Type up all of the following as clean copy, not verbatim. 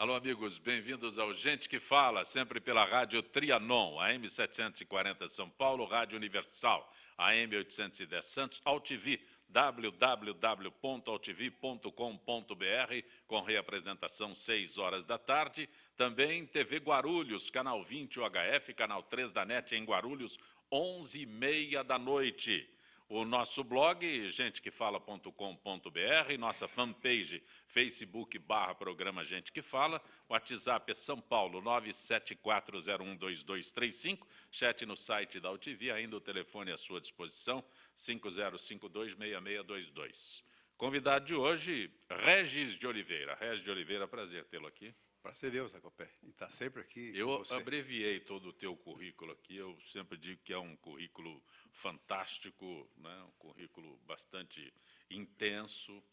Alô, amigos, bem-vindos ao Gente que Fala, sempre pela Rádio Trianon, AM 740 São Paulo, Rádio Universal, AM 810 Santos, AltV, www.altv.com.br, com reapresentação 6 horas da tarde. Também TV Guarulhos, canal 20 UHF, canal 3 da NET em Guarulhos, 11h30 da noite. O nosso blog, gentequefala.com.br, nossa fanpage, Facebook/programa Gente que Fala, WhatsApp é São Paulo 974012235, chat no site da AltV, ainda o telefone à sua disposição, 50526622. Convidado de hoje, Regis de Oliveira. Regis de Oliveira, prazer tê-lo aqui. Prazer meu, Zacopé. E está sempre aqui Eu com você. abreviei todo o teu currículo aqui, eu sempre digo que é um currículo fantástico, né? Um currículo bastante intenso.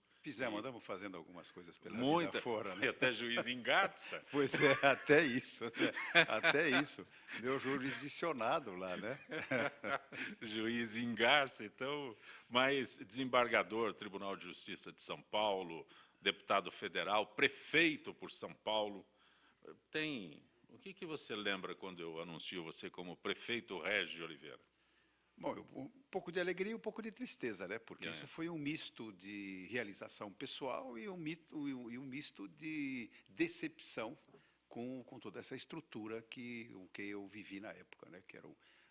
Andamos fazendo algumas coisas pela Muita, vida fora, foi né? até juiz em Garça. Pois é, até isso, né? Até isso. Meu jurisdicionado lá, né? Juiz em Garça, então, mas desembargador, Tribunal de Justiça de São Paulo, deputado federal, prefeito por São Paulo. O que você lembra quando eu anuncio você como prefeito Regis de Oliveira? Bom, um pouco de alegria e um pouco de tristeza, né? Porque isso foi um misto de realização pessoal e um misto de decepção com toda essa estrutura que eu vivi na época, né? Que era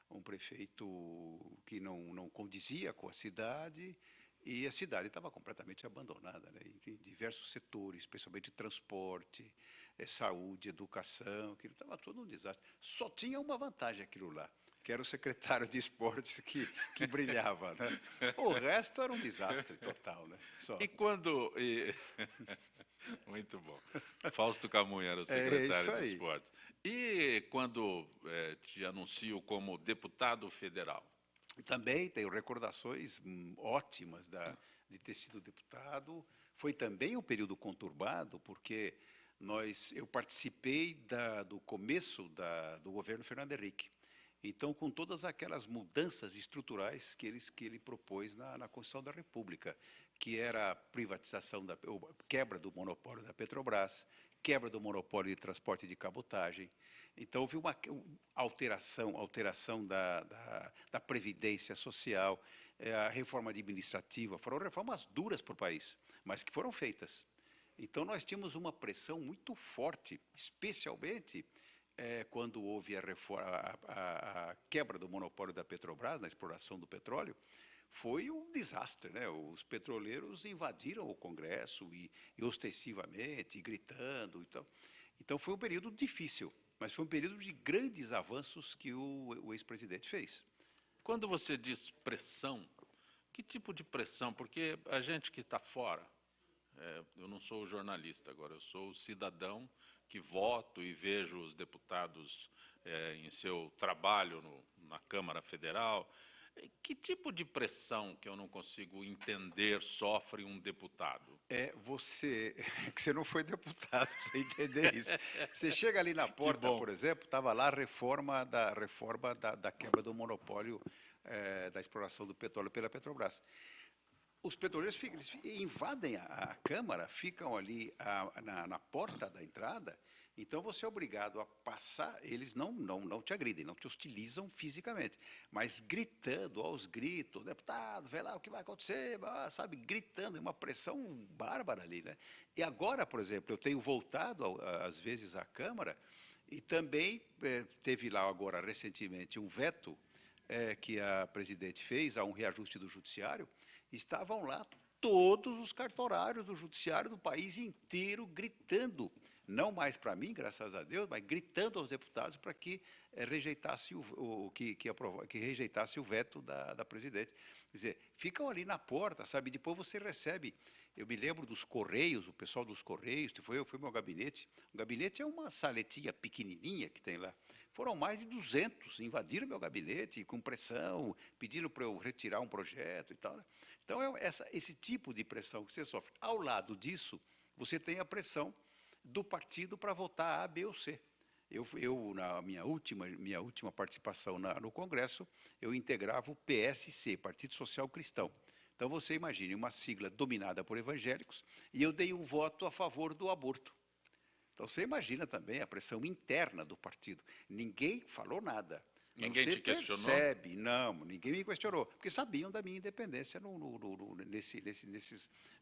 um prefeito que não condizia com a cidade, e a cidade estava completamente abandonada, né? Em diversos setores, especialmente transporte, saúde, educação, aquilo estava todo um desastre. Só tinha uma vantagem aquilo lá, que era o secretário de esportes que brilhava, né? O resto era um desastre total, né? E quando... Muito bom. Fausto Camunha era o secretário de esportes. E quando te anuncio como deputado federal? Também tenho recordações ótimas de ter sido deputado. Foi também um período conturbado, porque eu participei do começo do governo Fernando Henrique. Então, com todas aquelas mudanças estruturais que ele propôs na Constituição da República, que era a privatização, quebra do monopólio da Petrobras, quebra do monopólio de transporte de cabotagem. Então, houve uma alteração da Previdência Social, a reforma administrativa. Foram reformas duras para o país, mas que foram feitas. Então, nós tínhamos uma pressão muito forte, especialmente quando houve a quebra do monopólio da Petrobras, na exploração do petróleo. Foi um desastre, né? Os petroleiros invadiram o Congresso e ostensivamente, gritando. Então, foi um período difícil, mas foi um período de grandes avanços que o ex-presidente fez. Quando você diz pressão, que tipo de pressão? Porque a gente que está fora, eu não sou jornalista agora, eu sou o cidadão que voto e vejo os deputados em seu trabalho na Câmara Federal. Que tipo de pressão, que eu não consigo entender, sofre um deputado? Que você não foi deputado, para você entender isso. Você chega ali na porta, por exemplo, estava lá a reforma da quebra do monopólio da exploração do petróleo pela Petrobras. Os petroleiros eles invadem a Câmara, ficam ali na porta da entrada. Então, você é obrigado a passar, eles não te agridem, não te hostilizam fisicamente, mas gritando, aos gritos, deputado, vê lá o que vai acontecer, sabe, gritando, uma pressão bárbara ali, né? E agora, por exemplo, eu tenho voltado, às vezes, à Câmara, e também teve lá agora, recentemente, um veto que a presidente fez a um reajuste do judiciário. Estavam lá todos os cartorários do judiciário do país inteiro gritando, não mais para mim, graças a Deus, mas gritando aos deputados para que rejeitasse que rejeitasse o veto da presidente. Quer dizer, ficam ali na porta, sabe? Depois você recebe. Eu me lembro dos Correios, o pessoal dos Correios, foi meu gabinete. O gabinete é uma saletinha pequenininha que tem lá. Foram mais de 200, invadiram meu gabinete com pressão, pedindo para eu retirar um projeto e tal, né? Então, esse tipo de pressão que você sofre. Ao lado disso, você tem a pressão do partido para votar A, B ou C. Na minha última participação no Congresso, eu integrava o PSC, Partido Social Cristão. Então, você imagine uma sigla dominada por evangélicos, e eu dei um voto a favor do aborto. Então, você imagina também a pressão interna do partido. Ninguém falou nada. Ninguém Você te questionou? percebe, não, ninguém me questionou, porque sabiam da minha independência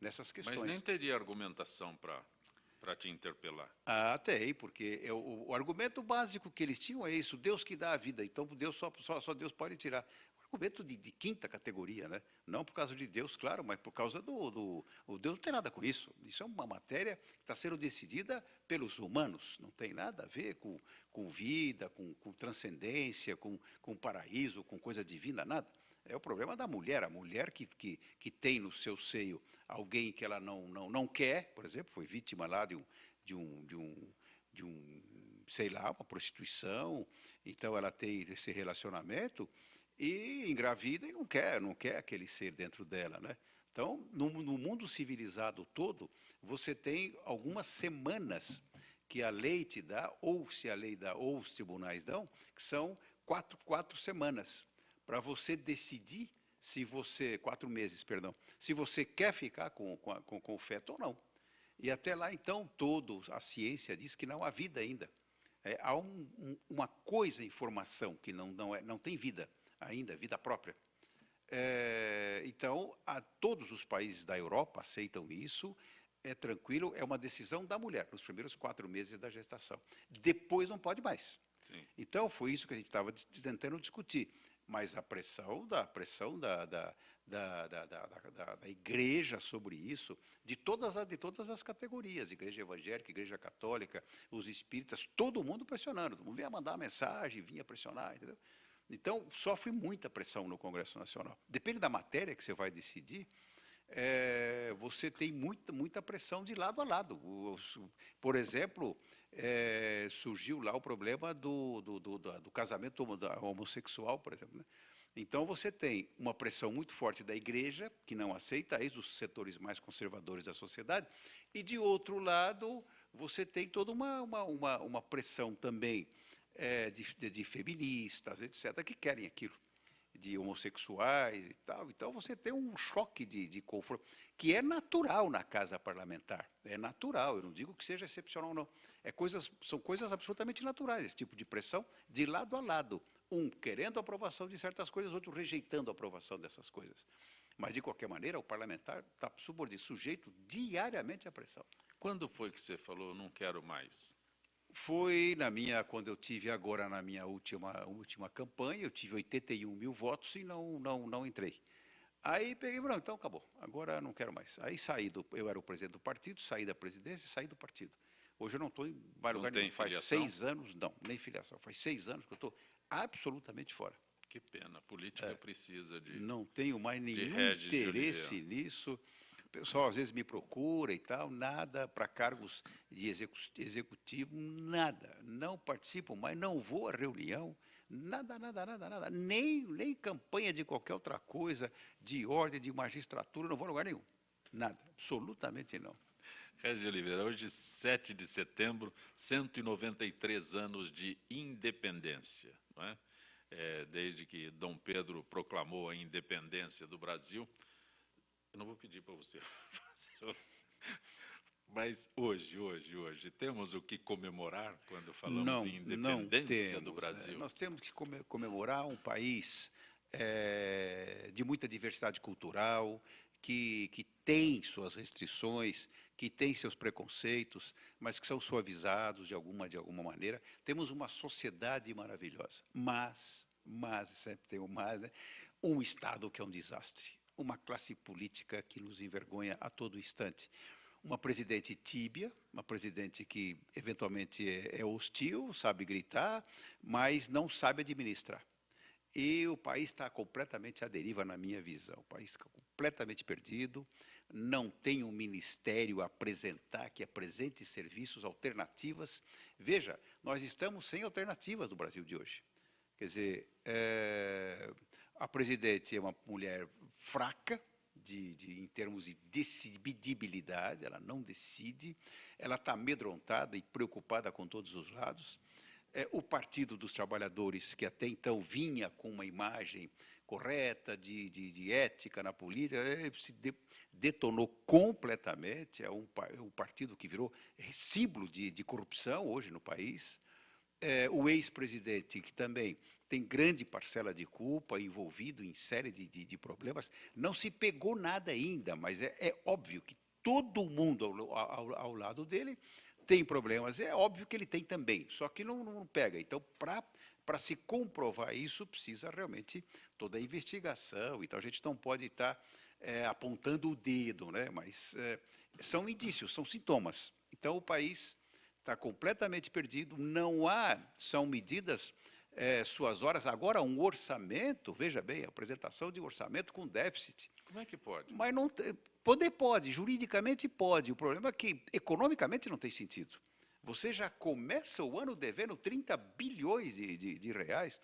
nessas questões. Mas nem teria argumentação para te interpelar. Ah, tem, porque o argumento básico que eles tinham é isso: Deus que dá a vida, então Deus só Deus pode tirar. Um argumento de quinta categoria, né? Não por causa de Deus, claro, mas por causa o Deus não tem nada com isso. Isso é uma matéria que está sendo decidida pelos humanos, não tem nada a ver com vida, com transcendência, com paraíso, com coisa divina, nada. É o problema da mulher, a mulher que tem no seu seio alguém que ela não quer, por exemplo, foi vítima lá de um sei lá, uma prostituição, então ela tem esse relacionamento e engravida e não quer aquele ser dentro dela, né? Então, no mundo civilizado todo, você tem algumas semanas que a lei te dá, ou se a lei dá, ou os tribunais dão, que são quatro semanas, para você decidir se você, 4 meses, perdão, se você quer ficar com o feto ou não. E até lá, então, a ciência diz que não há vida ainda. Há uma coisa em formação que não tem vida ainda, vida própria. Então, todos os países da Europa aceitam isso, é tranquilo, é uma decisão da mulher, nos primeiros 4 meses da gestação. Depois não pode mais. Sim. Então, foi isso que a gente estava tentando discutir. Mas a pressão da igreja sobre isso, de todas as categorias, igreja evangélica, igreja católica, os espíritas, todo mundo pressionando, todo mundo vinha mandar mensagem, vinha pressionar, entendeu? Então, sofre muita pressão no Congresso Nacional. Depende da matéria que você vai decidir, você tem muita pressão de lado a lado. Por exemplo, surgiu lá o problema do casamento homossexual, por exemplo, né? Então, você tem uma pressão muito forte da igreja, que não aceita, aí dos setores mais conservadores da sociedade, e, de outro lado, você tem toda uma pressão também de feministas, etc., que querem aquilo, de homossexuais e tal. Então, você tem um choque de confronto, que é natural na casa parlamentar. É natural, eu não digo que seja excepcional, não. São coisas absolutamente naturais, esse tipo de pressão, de lado a lado. Um querendo a aprovação de certas coisas, outro rejeitando a aprovação dessas coisas. Mas, de qualquer maneira, o parlamentar está sujeito diariamente à pressão. Quando foi que você falou, não quero mais? Foi quando eu tive agora na minha última campanha, eu tive 81 mil votos e não entrei. Aí peguei, não, então acabou, agora não quero mais. Aí eu era o presidente do partido, saí da presidência e saí do partido. Hoje eu não estou em lugar nenhum, faz 6 anos, não, nem filiação, faz 6 anos que eu estou absolutamente fora. Que pena, a política precisa de... Não tenho mais nenhum interesse nisso. O pessoal às vezes me procura e tal, nada para cargos de executivo, nada. Não participo mais, não vou à reunião, nada. Nem campanha de qualquer outra coisa, de ordem, de magistratura, não vou a lugar nenhum. Nada, absolutamente não. Regis de Oliveira, hoje, 7 de setembro, 193 anos de independência, não é? Desde que Dom Pedro proclamou a independência do Brasil. Eu não vou pedir para você fazer, mas hoje, temos o que comemorar quando falamos em independência do Brasil? Nós temos que comemorar um país de muita diversidade cultural, que tem suas restrições, que tem seus preconceitos, mas que são suavizados de alguma maneira. Temos uma sociedade maravilhosa, mas sempre tem um mas, né? Um Estado que é um desastre, uma classe política que nos envergonha a todo instante, uma presidente tíbia, uma presidente que eventualmente é hostil, sabe gritar, mas não sabe administrar. E o país está completamente à deriva, na minha visão. O país está completamente perdido, não tem um ministério a apresentar, que apresente serviços, alternativas. Veja, nós estamos sem alternativas no Brasil de hoje. Quer dizer, a presidente é uma mulher fraca, em termos de decidibilidade, ela não decide, ela está amedrontada e preocupada com todos os lados. O Partido dos Trabalhadores, que até então vinha com uma imagem correta, de ética na política, detonou completamente, é um partido que virou símbolo de corrupção hoje no país. O ex-presidente, que também tem grande parcela de culpa, envolvido em série de problemas, não se pegou nada ainda, mas é óbvio que todo mundo ao lado dele tem problemas, é óbvio que ele tem também, só que não pega. Então, para se comprovar isso, precisa realmente toda a investigação, então a gente não pode estar apontando o dedo, né? Mas são indícios, são sintomas. Então, o país está completamente perdido, são medidas suas horas. Agora, um orçamento, veja bem, a apresentação de um orçamento com déficit. Como é que pode? Mas não pode, juridicamente pode. O problema é que economicamente não tem sentido. Você já começa o ano devendo 30 bilhões de reais.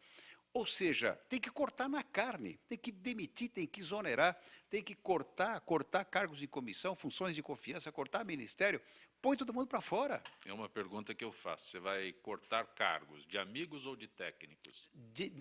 Ou seja, tem que cortar na carne, tem que demitir, tem que exonerar, tem que cortar cargos de comissão, funções de confiança, cortar ministério, põe todo mundo para fora. É uma pergunta que eu faço. Você vai cortar cargos de amigos ou de técnicos?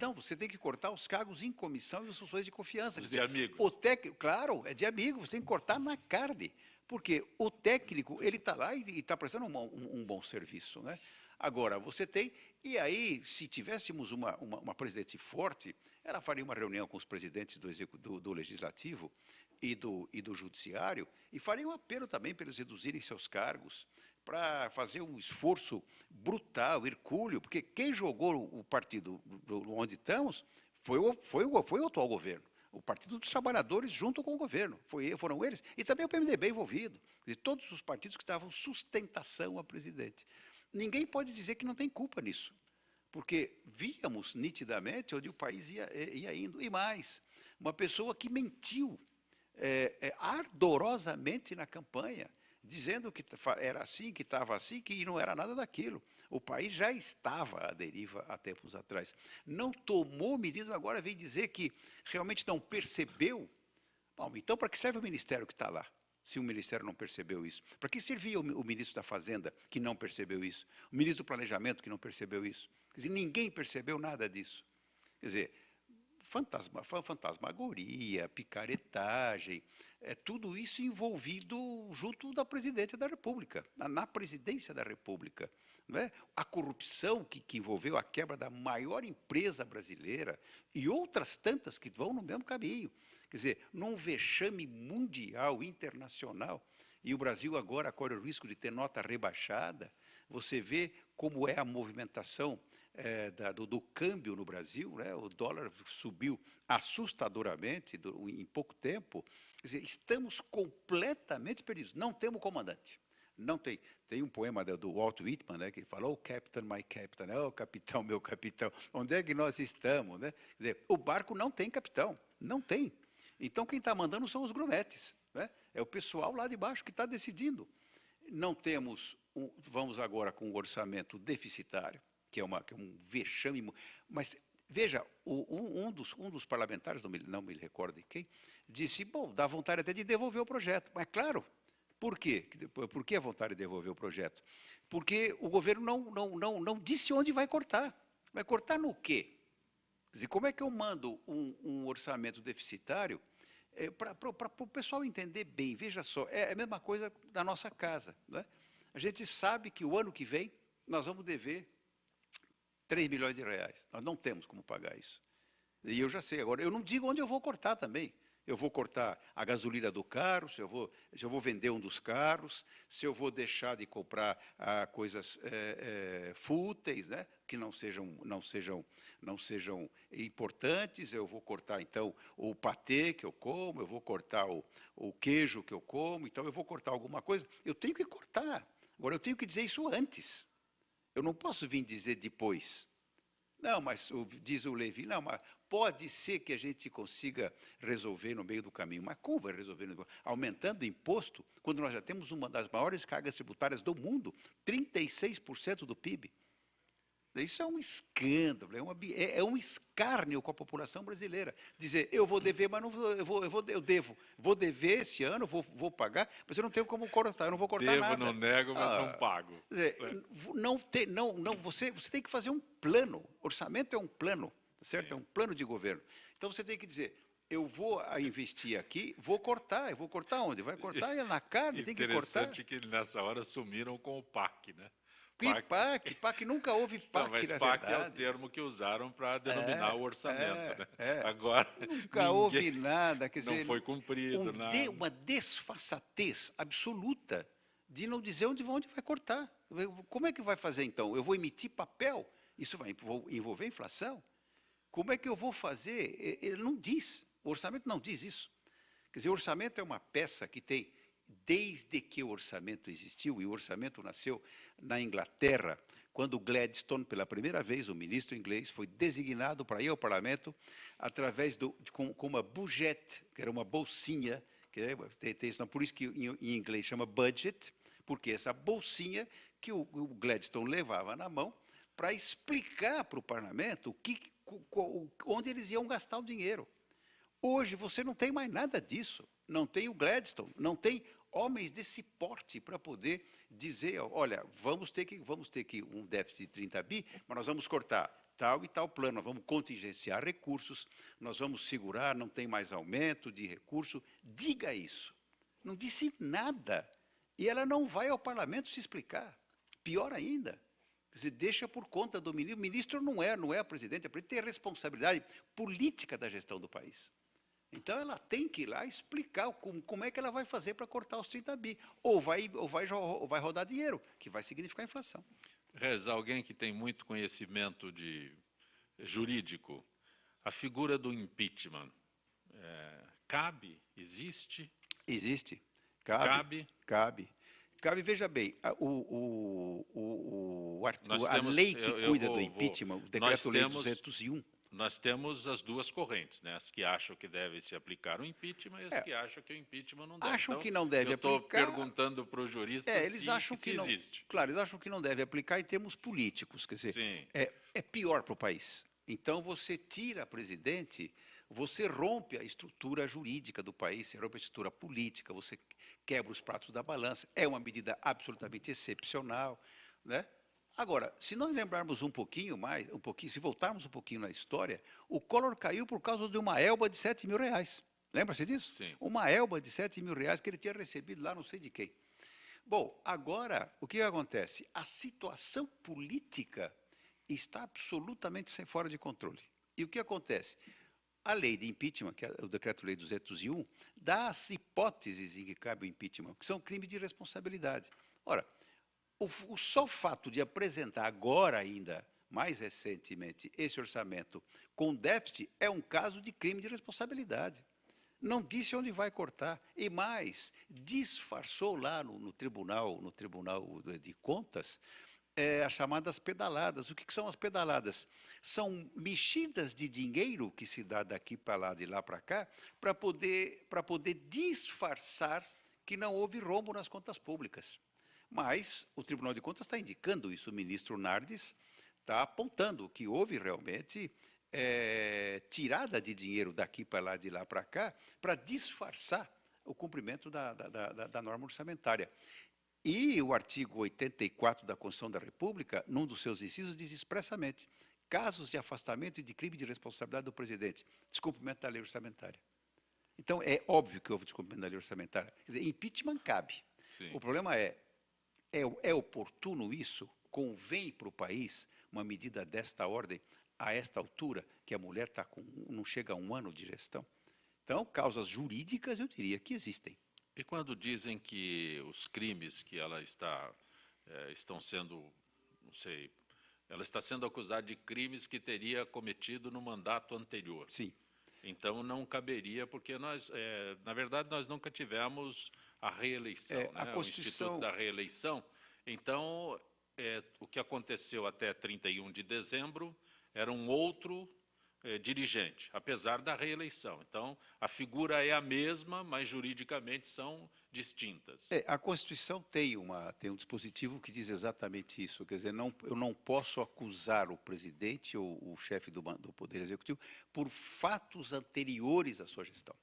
Não, você tem que cortar os cargos em comissão e as funções de confiança. Os de amigos? O técnico, claro, é de amigos, você tem que cortar na carne. Porque o técnico, ele está lá e está prestando um bom serviço, né? Agora, você tem... E aí, se tivéssemos uma presidente forte, ela faria uma reunião com os presidentes do Legislativo e do Judiciário e faria um apelo também para eles reduzirem seus cargos, para fazer um esforço brutal, hercúleo, porque quem jogou o partido onde estamos foi o atual governo. O Partido dos Trabalhadores junto com o governo, foram eles, e também o PMDB envolvido, de todos os partidos que davam sustentação ao presidente. Ninguém pode dizer que não tem culpa nisso, porque víamos nitidamente onde o país ia indo. E mais, uma pessoa que mentiu ardorosamente na campanha, dizendo que era assim, que estava assim, que não era nada daquilo. O país já estava à deriva há tempos atrás. Não tomou medidas, agora vem dizer que realmente não percebeu. Bom, então para que serve o ministério que está lá, se o ministério não percebeu isso? Para que servia o ministro da Fazenda, que não percebeu isso? O ministro do Planejamento, que não percebeu isso? Quer dizer, ninguém percebeu nada disso. Quer dizer, fantasmagoria, picaretagem, tudo isso envolvido junto da presidência da República, na presidência da República. Não é? A corrupção que envolveu a quebra da maior empresa brasileira e outras tantas que vão no mesmo caminho. Quer dizer, num vexame mundial, internacional, e o Brasil agora corre o risco de ter nota rebaixada, você vê como é a movimentação do câmbio no Brasil, né? O dólar subiu assustadoramente em pouco tempo. Quer dizer, estamos completamente perdidos. Não temos comandante. Não tem. Tem um poema do Walt Whitman, né, que fala, "Oh, Captain, my Captain", né? Oh, capitão, meu capitão, onde é que nós estamos? Né? Quer dizer, o barco não tem capitão, não tem. Então, quem está mandando são os grumetes, né? É o pessoal lá de baixo que está decidindo. Não temos, vamos agora com um orçamento deficitário, que é um vexame, mas veja, um dos parlamentares, não me recordo de quem, disse, bom, dá vontade até de devolver o projeto. Mas, claro, por quê? Por que a vontade de devolver o projeto? Porque o governo não disse onde vai cortar. Vai cortar no quê? Quer dizer, como é que eu mando um orçamento deficitário para o pessoal entender bem? Veja só, é a mesma coisa da nossa casa. Né? A gente sabe que o ano que vem nós vamos dever 3 milhões de reais. Nós não temos como pagar isso. E eu já sei. Agora, eu não digo onde eu vou cortar também. Eu vou cortar a gasolina do carro, se eu vou vender um dos carros, se eu vou deixar de comprar coisas fúteis, né, que não sejam importantes, eu vou cortar, então, o patê que eu como, eu vou cortar o queijo que eu como, então eu vou cortar alguma coisa. Eu tenho que cortar. Agora, eu tenho que dizer isso antes. Eu não posso vir dizer depois. Não, mas diz o Levi, não, mas pode ser que a gente consiga resolver no meio do caminho. Mas como vai resolver no meio do caminho? Aumentando o imposto, quando nós já temos uma das maiores cargas tributárias do mundo, 36% do PIB. Isso é um escândalo, é um escárnio com a população brasileira. Dizer, eu vou dever, mas não eu devo. Vou dever esse ano, vou pagar, mas eu não tenho como cortar, eu não vou cortar nada. Devo, não nego, mas não pago. Quer dizer, você tem que fazer um plano. Orçamento é um plano. certo? Sim. É um plano de governo. Então você tem que dizer, eu vou investir aqui, vou cortar. Eu vou cortar onde? Vai cortar na carne, tem que cortar. Interessante que nessa hora sumiram com o PAC, né? Que PAC? PAC nunca houve Não, PAC, mas na PAC é o verdade. termo que usaram para denominar o orçamento, né? É. Agora, Nunca houve nada, quer não dizer, foi cumprido, nada. uma desfaçatez absoluta de não dizer onde vai cortar. Como é que vai fazer, então? Eu vou emitir papel? Isso vai envolver inflação? Como é que eu vou fazer? Ele não diz, o orçamento não diz isso. Quer dizer, o orçamento é uma peça que tem, desde que o orçamento existiu, e o orçamento nasceu na Inglaterra, quando Gladstone, pela primeira vez, o ministro inglês, foi designado para ir ao parlamento através com uma budget, que era uma bolsinha, por isso que em inglês chama budget, porque essa bolsinha que o Gladstone levava na mão para explicar para o parlamento onde eles iam gastar o dinheiro. Hoje você não tem mais nada disso, não tem o Gladstone, não tem homens desse porte para poder dizer, olha, vamos ter que um déficit de 30 bi, mas nós vamos cortar tal e tal plano, nós vamos contingenciar recursos, nós vamos segurar, não tem mais aumento de recurso. Diga isso. Não disse nada. E ela não vai ao parlamento se explicar. Pior ainda, você deixa por conta do ministro. O ministro não é o presidente, tem a responsabilidade política da gestão do país. Então, ela tem que ir lá explicar como é que ela vai fazer para cortar os 30 bi. Ou vai rodar dinheiro, que vai significar inflação. Rez, alguém que tem muito conhecimento jurídico, a figura do impeachment, cabe? Existe? Existe. Cabe? Cabe. Veja bem, a lei que cuida do impeachment, o Decreto-Lei 201, nós temos as duas correntes, né? As que acham que deve se aplicar o impeachment e as que acham que o impeachment não deve. Acham que não deve aplicar. Eu estou perguntando para o jurista eles acham se não, existe. Claro, eles acham que não deve aplicar em termos políticos, quer dizer, Sim. É pior para o país. Então, você tira presidente, você rompe a estrutura jurídica do país, você rompe a estrutura política, você quebra os pratos da balança. É uma medida absolutamente excepcional, né? Agora, se nós lembrarmos se voltarmos um pouquinho na história, o Collor caiu por causa de uma elba de 7 mil reais. Lembra-se disso? Sim. Uma elba de 7 mil reais que ele tinha recebido lá não sei de quem. Bom, agora, o que acontece? A situação política está absolutamente fora de controle. E o que acontece? A lei de impeachment, que é o Decreto-Lei 201, dá as hipóteses em que cabe o impeachment, que são crimes de responsabilidade. Ora, o só fato de apresentar agora ainda, mais recentemente, esse orçamento com déficit é um caso de crime de responsabilidade. Não disse onde vai cortar. E mais, disfarçou lá no Tribunal de Contas as chamadas pedaladas. O que são as pedaladas? São mexidas de dinheiro que se dá daqui para lá, de lá para cá, para poder disfarçar que não houve rombo nas contas públicas. Mas o Tribunal de Contas está indicando isso, o ministro Nardes está apontando que houve realmente tirada de dinheiro daqui para lá, de lá para cá, para disfarçar o cumprimento da norma orçamentária. E o artigo 84 da Constituição da República, num dos seus incisos, diz expressamente: casos de afastamento e de crime de responsabilidade do presidente, descumprimento da lei orçamentária. Então, é óbvio que houve descumprimento da lei orçamentária. Quer dizer, impeachment cabe. Sim. O problema é oportuno isso? Convém para o país uma medida desta ordem, a esta altura, que a mulher não chega a 1 ano de gestão? Então, causas jurídicas, eu diria que existem. E quando dizem que os crimes que ela estão sendo, não sei, ela está sendo acusada de crimes que teria cometido no mandato anterior. Sim. Então, não caberia, porque na verdade, nós nunca tivemos a reeleição, né? A Constituição... O Instituto da Reeleição. Então, o que aconteceu até 31 de dezembro era um outro dirigente, apesar da reeleição. Então, a figura é a mesma, mas juridicamente são distintas. A Constituição tem um dispositivo que diz exatamente isso. Quer dizer, eu não posso acusar o presidente ou o chefe do Poder Executivo por fatos anteriores à sua gestão.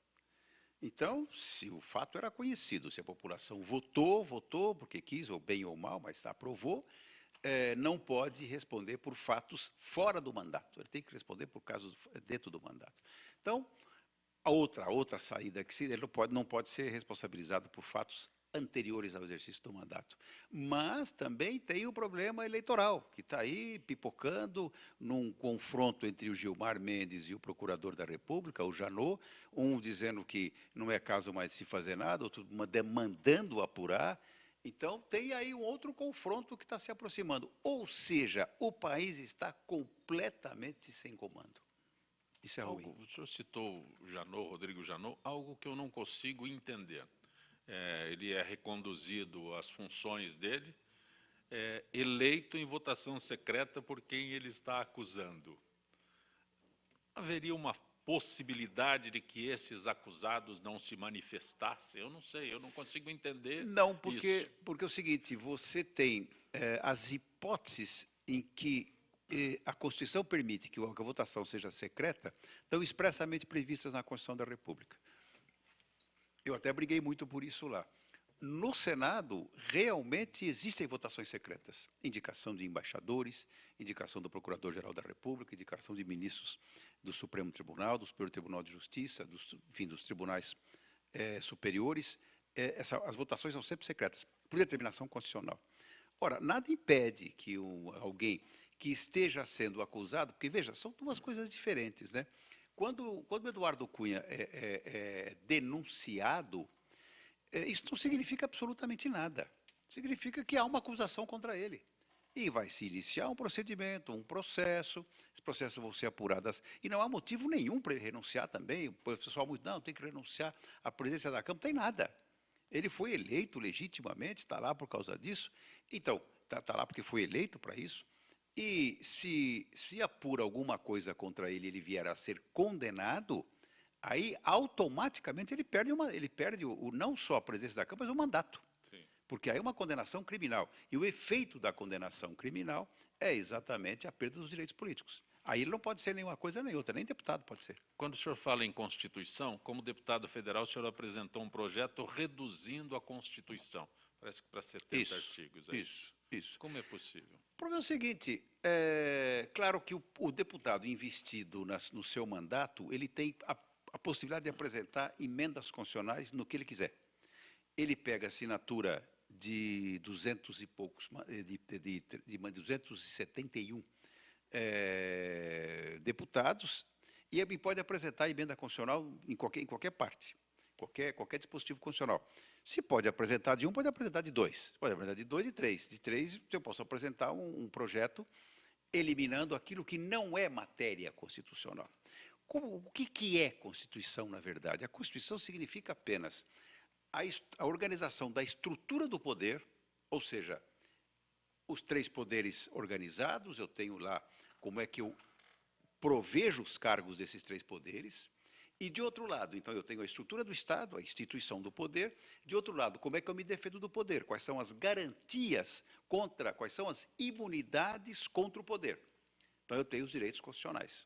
Então, se o fato era conhecido, se a população votou porque quis, ou bem ou mal, mas aprovou, não pode responder por fatos fora do mandato. Ele tem que responder por casos dentro do mandato. Então, a outra saída que ele não pode ser responsabilizado por fatos anteriores ao exercício do mandato. Mas também tem o problema eleitoral, que está aí pipocando num confronto entre o Gilmar Mendes e o procurador da República, o Janot, um dizendo que não é caso mais de se fazer nada, outro demandando apurar. Então, tem aí um outro confronto que está se aproximando. Ou seja, o país está completamente sem comando. Isso é ruim. O senhor citou o Janot, Rodrigo Janot, algo que eu não consigo entender. Ele é reconduzido às funções dele, eleito em votação secreta por quem ele está acusando. Haveria uma possibilidade de que esses acusados não se manifestassem? Eu não sei, eu não consigo entender. Não, porque é o seguinte, você tem as hipóteses em que a Constituição permite que a votação seja secreta, estão expressamente previstas na Constituição da República. Eu até briguei muito por isso lá. No Senado, realmente existem votações secretas. Indicação de embaixadores, indicação do Procurador-Geral da República, indicação de ministros do Supremo Tribunal, do Superior Tribunal de Justiça, dos tribunais superiores. As votações são sempre secretas, por determinação constitucional. Ora, nada impede que alguém que esteja sendo acusado, porque, veja, são duas coisas diferentes, né? Quando Eduardo Cunha é denunciado, isso não significa absolutamente nada. Significa que há uma acusação contra ele. E vai se iniciar um procedimento, um processo, esses processos vão ser apurados. E não há motivo nenhum para ele renunciar também. O pessoal muito, não, tem que renunciar à presidência da Câmara. Não tem nada. Ele foi eleito legitimamente, está lá por causa disso. Então, está lá porque foi eleito para isso. E se apura alguma coisa contra ele, ele vier a ser condenado, aí automaticamente ele perde não só a presidência da Câmara, mas o mandato. Sim. Porque aí é uma condenação criminal. E o efeito da condenação criminal é exatamente a perda dos direitos políticos. Aí ele não pode ser nenhuma coisa nem outra, nem deputado pode ser. Quando o senhor fala em Constituição, como deputado federal, o senhor apresentou um projeto reduzindo a Constituição. Parece que para 70 artigos. Isso. Como é possível? O problema é o seguinte, claro que o deputado investido no seu mandato, ele tem a possibilidade de apresentar emendas constitucionais no que ele quiser. Ele pega a assinatura de 200 e poucos, de 271 deputados e ele pode apresentar emenda constitucional em qualquer parte, qualquer dispositivo constitucional. Se pode apresentar de um, pode apresentar de dois. Pode apresentar de dois e de três. De três, eu posso apresentar um projeto eliminando aquilo que não é matéria constitucional. O que é Constituição, na verdade? A Constituição significa apenas a organização da estrutura do poder, ou seja, os três poderes organizados, eu tenho lá como é que eu provejo os cargos desses três poderes. E, de outro lado, então, eu tenho a estrutura do Estado, a instituição do poder. De outro lado, como é que eu me defendo do poder? Quais são as garantias quais são as imunidades contra o poder? Então, eu tenho os direitos constitucionais.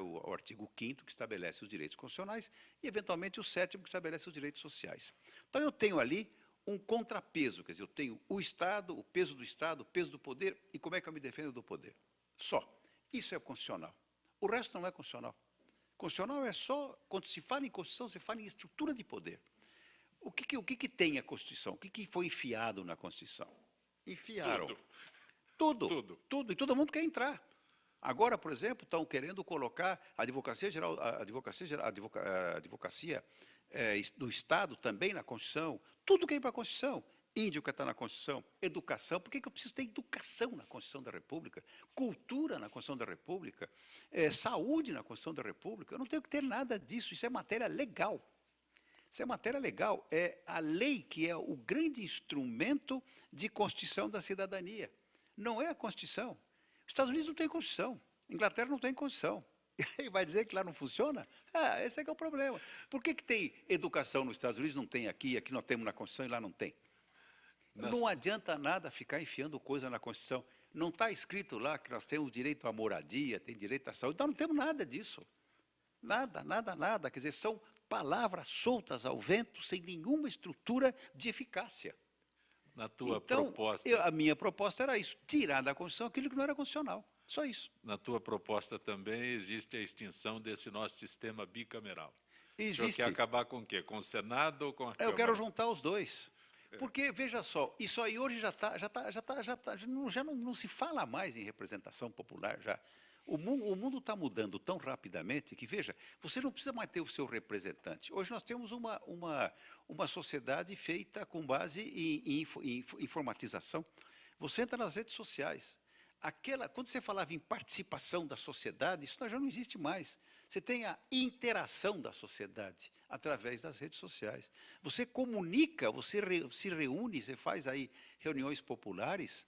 O artigo 5º, que estabelece os direitos constitucionais, e, eventualmente, o 7º, que estabelece os direitos sociais. Então, eu tenho ali um contrapeso, quer dizer, eu tenho o Estado, o peso do poder, e como é que eu me defendo do poder? Só. Isso é constitucional. O resto não é constitucional. Constitucional é só, quando se fala em Constituição, se fala em estrutura de poder. O que tem a Constituição? O que foi enfiado na Constituição? Enfiaram. Tudo. E todo mundo quer entrar. Agora, por exemplo, estão querendo colocar a advocacia do Estado também na Constituição. Tudo quer ir para a Constituição. Índio que está na Constituição, educação. Por que eu preciso ter educação na Constituição da República? Cultura na Constituição da República? Saúde na Constituição da República? Eu não tenho que ter nada disso, isso é matéria legal. Isso é matéria legal, é a lei que é o grande instrumento de constituição da cidadania. Não é a Constituição. Os Estados Unidos não têm Constituição, a Inglaterra não tem Constituição. E aí vai dizer que lá não funciona? Esse é que é o problema. Por que tem educação nos Estados Unidos, não tem aqui nós temos na Constituição e lá não tem? Não adianta nada ficar enfiando coisa na Constituição. Não está escrito lá que nós temos direito à moradia, tem direito à saúde. Então, não temos nada disso. Nada. Quer dizer, são palavras soltas ao vento, sem nenhuma estrutura de eficácia. Na tua Então, proposta, a minha proposta era isso, tirar da Constituição aquilo que não era constitucional. Só isso. na tua proposta também existe a extinção desse nosso sistema bicameral. Existe. O senhor quer acabar com o quê? Com o Senado ou com a Câmara? Eu quero juntar os dois. Porque, veja só, isso aí hoje já não se fala mais em representação popular, já. O mundo está mudando tão rapidamente que, veja, você não precisa mais ter o seu representante. Hoje nós temos uma sociedade feita com base em informatização. Você entra nas redes sociais. Quando você falava em participação da sociedade, isso já não existe mais. Você tem a interação da sociedade através das redes sociais. Você comunica, você se reúne, você faz aí reuniões populares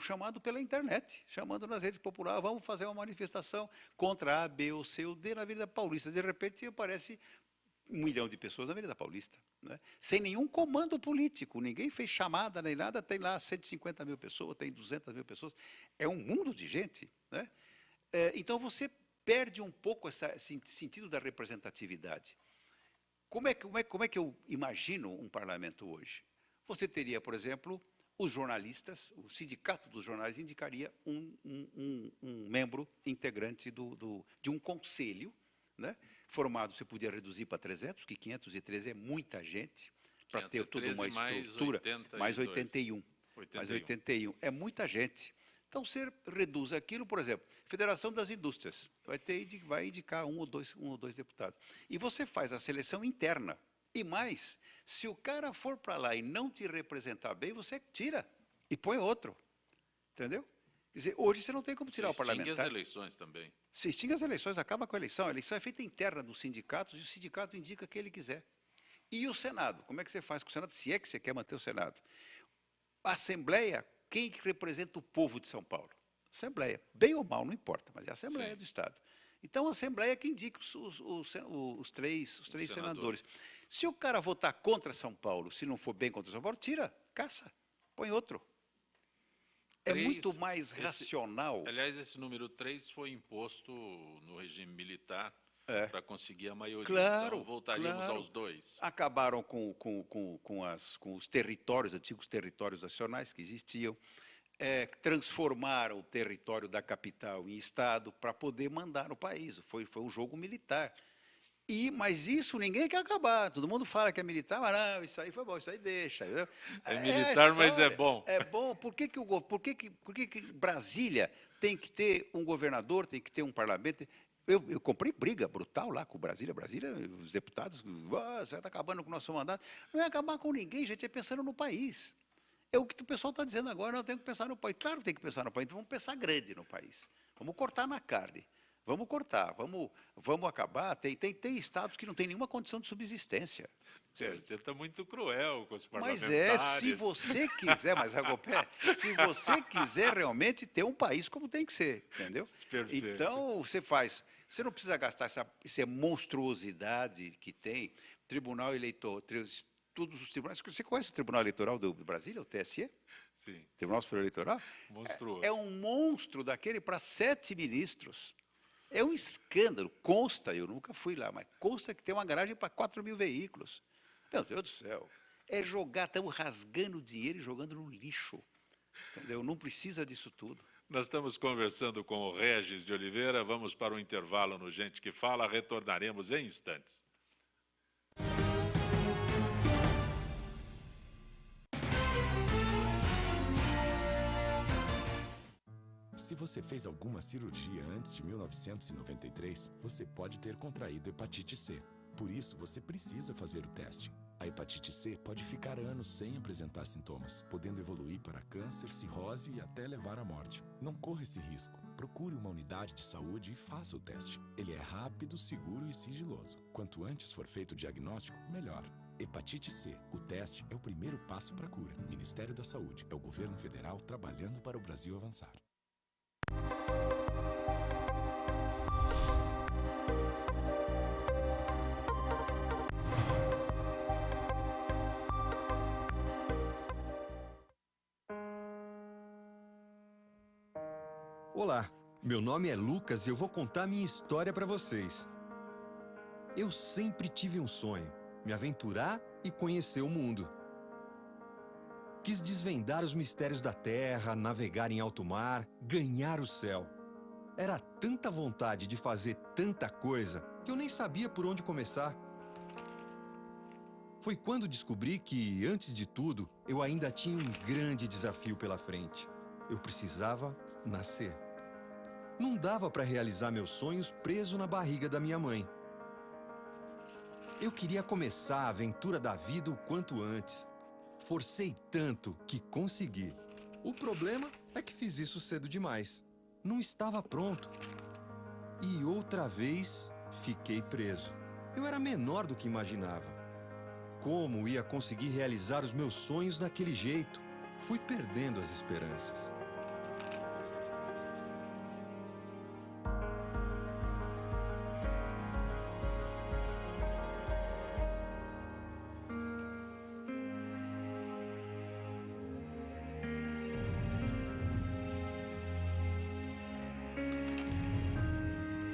chamado pela internet, chamando nas redes populares, vamos fazer uma manifestação contra A, B ou C ou D na Avenida Paulista. De repente aparece 1 milhão de pessoas na Avenida Paulista, né? Sem nenhum comando político, ninguém fez chamada nem nada, tem lá 150 mil pessoas, tem 200 mil pessoas, é um mundo de gente, né? Então você perde um pouco esse sentido da representatividade. Como é que eu imagino um parlamento hoje? Você teria, por exemplo, os jornalistas, o sindicato dos jornais indicaria um membro integrante de um conselho, né? Formado, você podia reduzir para 300, que 513 é muita gente, para ter toda uma estrutura, mais 81. Mais 81, é muita gente. Então, você reduz aquilo, por exemplo, Federação das Indústrias, vai indicar um ou dois deputados. E você faz a seleção interna. E mais, se o cara for para lá e não te representar bem, você tira e põe outro. Entendeu? Quer dizer, hoje você não tem como tirar o parlamentar. Se extingue as eleições também. Se extingue as eleições, acaba com a eleição. A eleição é feita interna dos sindicatos e o sindicato indica quem ele quiser. E o Senado? Como é que você faz com o Senado, se é que você quer manter o Senado? A Assembleia, quem representa o povo de São Paulo? Assembleia. Bem ou mal, não importa, mas é a Assembleia do Estado. Então, a Assembleia é que indica os três senadores. Se o cara votar contra São Paulo, se não for bem contra São Paulo, tira, caça, põe outro. É muito mais racional. Aliás, esse número 3 foi imposto no regime militar para conseguir a maioria. Claro, então, voltaríamos aos 2. Acabaram com os territórios, antigos territórios nacionais que existiam, transformaram o território da capital em Estado para poder mandar no país. Foi um jogo militar. Mas isso ninguém quer acabar. Todo mundo fala que é militar, mas não, isso aí foi bom, isso aí deixa. Entendeu? É militar, mas é bom. É bom. Por que Brasília tem que ter um governador, tem que ter um parlamento? Eu comprei briga brutal lá com Brasília. Os deputados, você está acabando com o nosso mandato. Não é acabar com ninguém, gente, é pensando no país. É o que o pessoal está dizendo agora, não tem que pensar no país. Claro que tem que pensar no país, então vamos pensar grande no país. Vamos cortar na carne. Vamos cortar, vamos acabar. Tem estados que não têm nenhuma condição de subsistência. Você está muito cruel com os parlamentares. Mas se você quiser, se você quiser realmente ter um país como tem que ser, entendeu? Perfeito. Então, você não precisa gastar essa monstruosidade que tem, Tribunal Eleitoral, todos os tribunais. Você conhece o Tribunal Eleitoral do Brasília, o TSE? Sim. Tribunal Superior Eleitoral? Monstruoso. É um monstro daquele para 7 ministros. É um escândalo. Consta, eu nunca fui lá, mas consta que tem uma garagem para 4 mil veículos. Meu Deus do céu. Estamos rasgando dinheiro e jogando no lixo. Entendeu? Não precisa disso tudo. Nós estamos conversando com o Regis de Oliveira. Vamos para o intervalo no Gente que Fala. Retornaremos em instantes. Se você fez alguma cirurgia antes de 1993, você pode ter contraído hepatite C. Por isso, você precisa fazer o teste. A hepatite C pode ficar anos sem apresentar sintomas, podendo evoluir para câncer, cirrose e até levar à morte. Não corra esse risco. Procure uma unidade de saúde e faça o teste. Ele é rápido, seguro e sigiloso. Quanto antes for feito o diagnóstico, melhor. Hepatite C. O teste é o primeiro passo para a cura. Ministério da Saúde. É o governo federal trabalhando para o Brasil avançar. Olá, meu nome é Lucas e eu vou contar minha história para vocês. Eu sempre tive um sonho, me aventurar e conhecer o mundo. Quis desvendar os mistérios da terra, navegar em alto mar, ganhar o céu. Era tanta vontade de fazer tanta coisa que eu nem sabia por onde começar. Foi quando descobri que, antes de tudo, eu ainda tinha um grande desafio pela frente. Eu precisava nascer. Não dava para realizar meus sonhos preso na barriga da minha mãe. Eu queria começar a aventura da vida o quanto antes. Forcei tanto que consegui. O problema é que fiz isso cedo demais. Não estava pronto. E outra vez, fiquei preso. Eu era menor do que imaginava. Como ia conseguir realizar os meus sonhos daquele jeito? Fui perdendo as esperanças.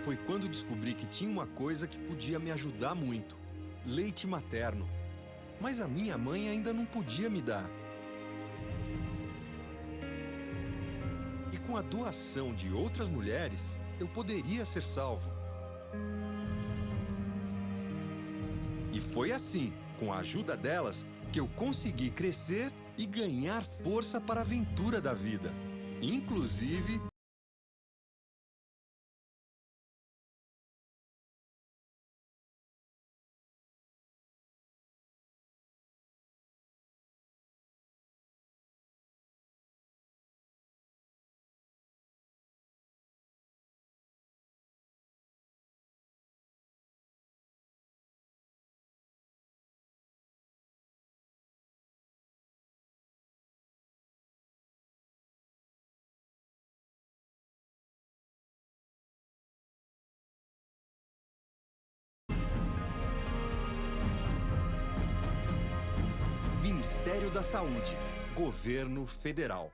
Foi quando descobri que tinha uma coisa que podia me ajudar muito: leite materno. Mas a minha mãe ainda não podia me dar. E com a doação de outras mulheres, eu poderia ser salvo. E foi assim, com a ajuda delas, que eu consegui crescer e ganhar força para a aventura da vida. Inclusive, Ministério da Saúde, Governo Federal.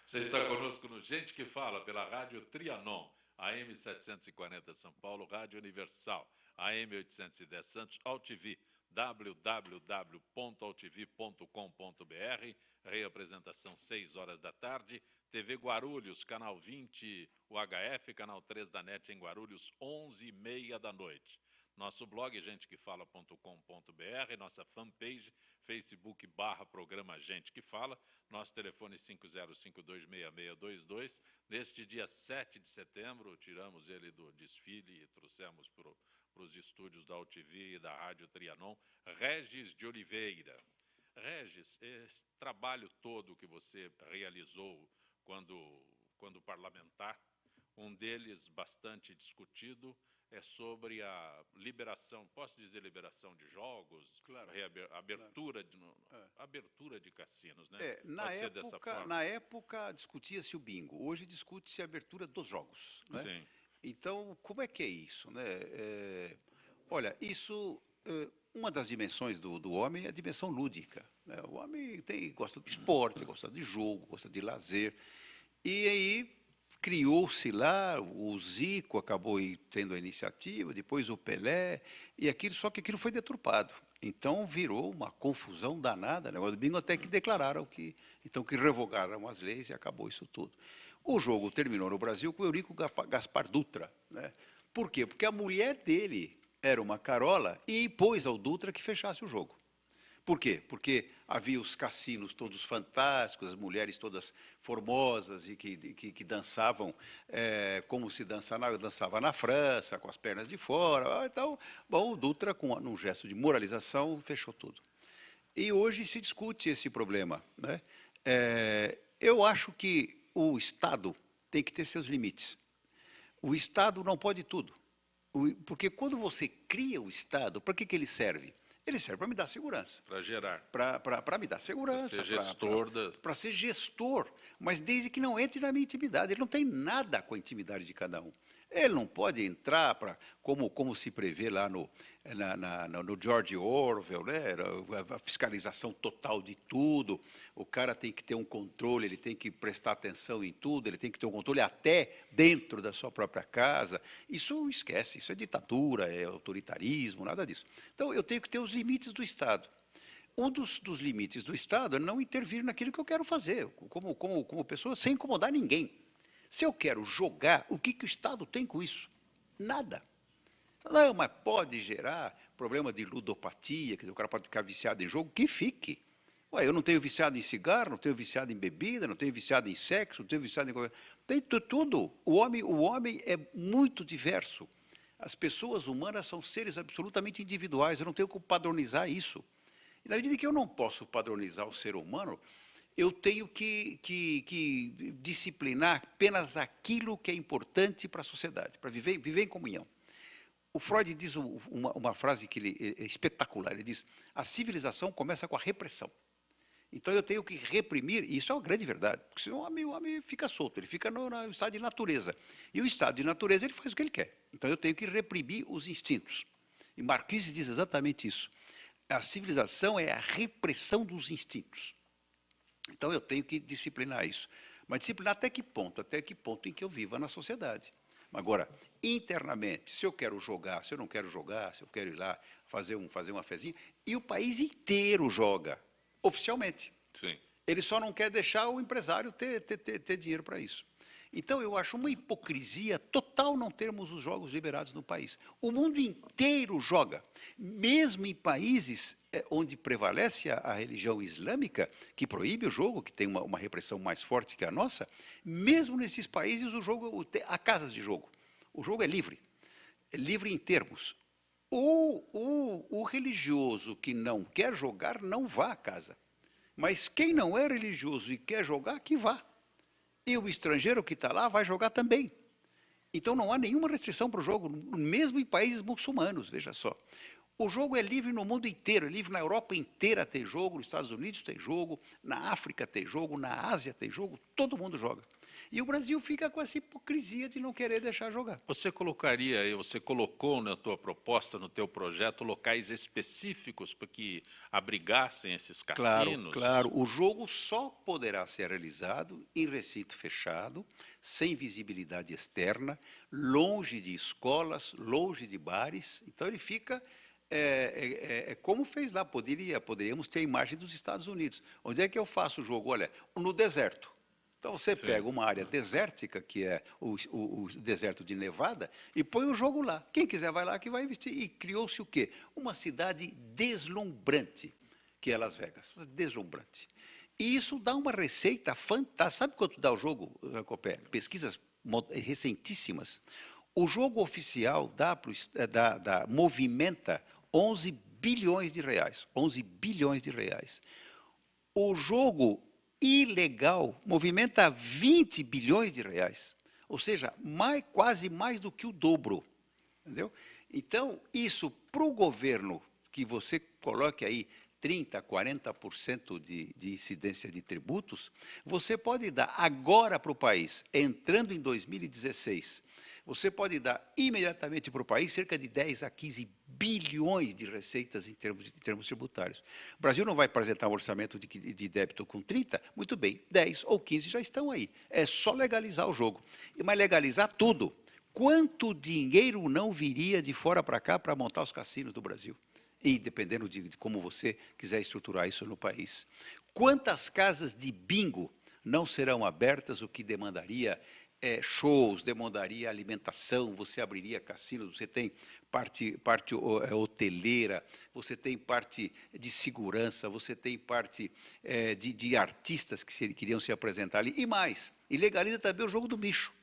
Você está conosco no Gente que Fala, pela Rádio Trianon, AM 740 São Paulo, Rádio Universal, AM 810 Santos, AltV, www.altv.com.br, reapresentação 6 horas da tarde, TV Guarulhos, canal 20, UHF, canal 3 da NET em Guarulhos, 11h30 da noite. Nosso blog, gentequefala.com.br, nossa fanpage, Facebook/programa Gente que Fala, nosso telefone 50526622. Neste dia 7 de setembro, tiramos ele do desfile e trouxemos para os estúdios da AltV e da Rádio Trianon, Regis de Oliveira. Regis, esse trabalho todo que você realizou quando parlamentar, um deles bastante discutido, é sobre a liberação, posso dizer liberação de jogos, claro, abertura, claro. Abertura de cassinos, né? Na época discutia-se o bingo, hoje discute-se a abertura dos jogos, né? Sim. Então, como é que é isso, né? Olha, isso, uma das dimensões do homem é a dimensão lúdica, né? O homem gosta de esporte, gosta de jogo, gosta de lazer, e aí criou-se lá, o Zico acabou tendo a iniciativa, depois o Pelé, só que aquilo foi deturpado. Então virou uma confusão danada, né? O bingo, até que declararam que revogaram as leis e acabou isso tudo. O jogo terminou no Brasil com o Eurico Gaspar Dutra, né? Por quê? Porque a mulher dele era uma carola e impôs ao Dutra que fechasse o jogo. Por quê? Porque havia os cassinos todos fantásticos, as mulheres todas formosas e que dançavam como se dançava na França, com as pernas de fora. Então, bom, o Dutra, num gesto de moralização, fechou tudo. E hoje se discute esse problema, né? Eu acho que o Estado tem que ter seus limites. O Estado não pode tudo. Porque quando você cria o Estado, para que ele serve? Ele serve para me dar segurança. Para gerar. Para me dar segurança. Para ser gestor. Para ser gestor, mas desde que não entre na minha intimidade. Ele não tem nada com a intimidade de cada um. Ele não pode entrar, como se prevê lá no George Orwell, né? A fiscalização total de tudo. O cara tem que ter um controle, ele tem que prestar atenção em tudo, ele tem que ter um controle até dentro da sua própria casa. Isso esquece, isso é ditadura, é autoritarismo, nada disso. Então, eu tenho que ter os limites do Estado. Um dos limites do Estado é não intervir naquilo que eu quero fazer, como pessoa, sem incomodar ninguém. Se eu quero jogar, o que o Estado tem com isso? Nada. Não, mas pode gerar problema de ludopatia, quer dizer, o cara pode ficar viciado em jogo, que fique. Ué, eu não tenho viciado em cigarro, não tenho viciado em bebida, não tenho viciado em sexo, não tenho viciado em qualquer... Tem tudo. O homem é muito diverso. As pessoas humanas são seres absolutamente individuais, eu não tenho como padronizar isso. E na medida que eu não posso padronizar o ser humano, eu tenho que disciplinar apenas aquilo que é importante para a sociedade, para viver em comunhão. O Freud diz uma frase que é espetacular, ele diz, a civilização começa com a repressão. Então eu tenho que reprimir, e isso é uma grande verdade, porque senão o homem fica solto, ele fica no estado de natureza. E o estado de natureza, ele faz o que ele quer. Então eu tenho que reprimir os instintos. E Marquise diz exatamente isso. A civilização é a repressão dos instintos. Então, eu tenho que disciplinar isso. Mas disciplinar até que ponto? Até que ponto em que eu viva na sociedade. Agora, internamente, se eu quero jogar, se eu não quero jogar, se eu quero ir lá fazer uma fezinha, e o país inteiro joga, oficialmente. Sim. Ele só não quer deixar o empresário ter dinheiro para isso. Então, eu acho uma hipocrisia total não termos os jogos liberados no país. O mundo inteiro joga, mesmo em países onde prevalece a religião islâmica, que proíbe o jogo, que tem uma repressão mais forte que a nossa, mesmo nesses países há casas de jogo. O jogo é livre em termos. O religioso que não quer jogar, não vá à casa. Mas quem não é religioso e quer jogar, que vá. E o estrangeiro que está lá vai jogar também. Então, não há nenhuma restrição para o jogo, mesmo em países muçulmanos, veja só. O jogo é livre no mundo inteiro, é livre na Europa inteira tem jogo, nos Estados Unidos tem jogo, na África tem jogo, na Ásia tem jogo, todo mundo joga. E o Brasil fica com essa hipocrisia de não querer deixar jogar. Você colocou na tua proposta, no teu projeto, locais específicos para que abrigassem esses cassinos? Claro. O jogo só poderá ser realizado em recinto fechado, sem visibilidade externa, longe de escolas, longe de bares. Então, ele fica... como fez lá, poderíamos ter a imagem dos Estados Unidos. Onde é que eu faço o jogo? Olha, no deserto. Então, você pega uma área desértica, que é o deserto de Nevada, e põe o jogo lá. Quem quiser vai lá que vai investir. E criou-se o quê? Uma cidade deslumbrante, que é Las Vegas. Deslumbrante. E isso dá uma receita fantástica. Sabe quanto dá o jogo, Copé? Pesquisas recentíssimas. O jogo oficial movimenta 11 bilhões de reais. 11 bilhões de reais. O jogo ilegal movimenta 20 bilhões de reais. Ou seja, quase mais do que o dobro. Entendeu? Então, isso para o governo, que você coloque aí 30%, 40% de incidência de tributos, você pode dar agora para o país, entrando em 2016, você pode dar imediatamente para o país cerca de 10 a 15 bilhões de receitas em termos tributários. O Brasil não vai apresentar um orçamento de débito com 30, muito bem, 10 ou 15 já estão aí. É só legalizar o jogo. Mas legalizar tudo. Quanto dinheiro não viria de fora para cá para montar os cassinos do Brasil? E dependendo de como você quiser estruturar isso no país. Quantas casas de bingo não serão abertas, o que demandaria shows, demandaria alimentação, você abriria cassinos, você tem parte hoteleira, você tem parte de segurança, você tem parte de artistas que queriam se apresentar ali. E mais, e legaliza também o jogo do bicho.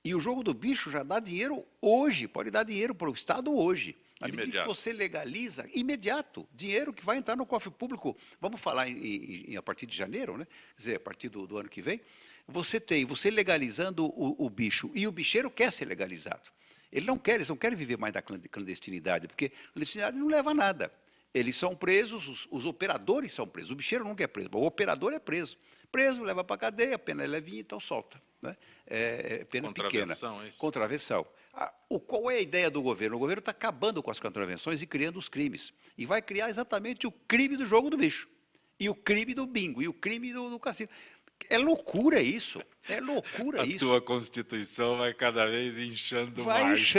E o jogo do bicho já dá dinheiro hoje, pode dar dinheiro para o Estado hoje. Na medida que você legaliza, imediato, dinheiro que vai entrar no cofre público. Vamos falar a partir de janeiro, né? Quer dizer, a partir do ano que vem. Você legalizando o bicho, e o bicheiro quer ser legalizado. Eles não querem viver mais da clandestinidade, porque a clandestinidade não leva a nada. Eles são presos, os operadores são presos. O bicheiro nunca é preso, mas o operador é preso. Preso, leva para a cadeia, a pena é levinha, então solta. Né? É pena pequena. Contravenção, é isso? Contravenção. Qual é a ideia do governo? O governo está acabando com as contravenções e criando os crimes. E vai criar exatamente o crime do jogo do bicho. E o crime do bingo, e o crime do cassino. É loucura isso. É loucura isso. A tua Constituição vai cada vez inchando vai mais.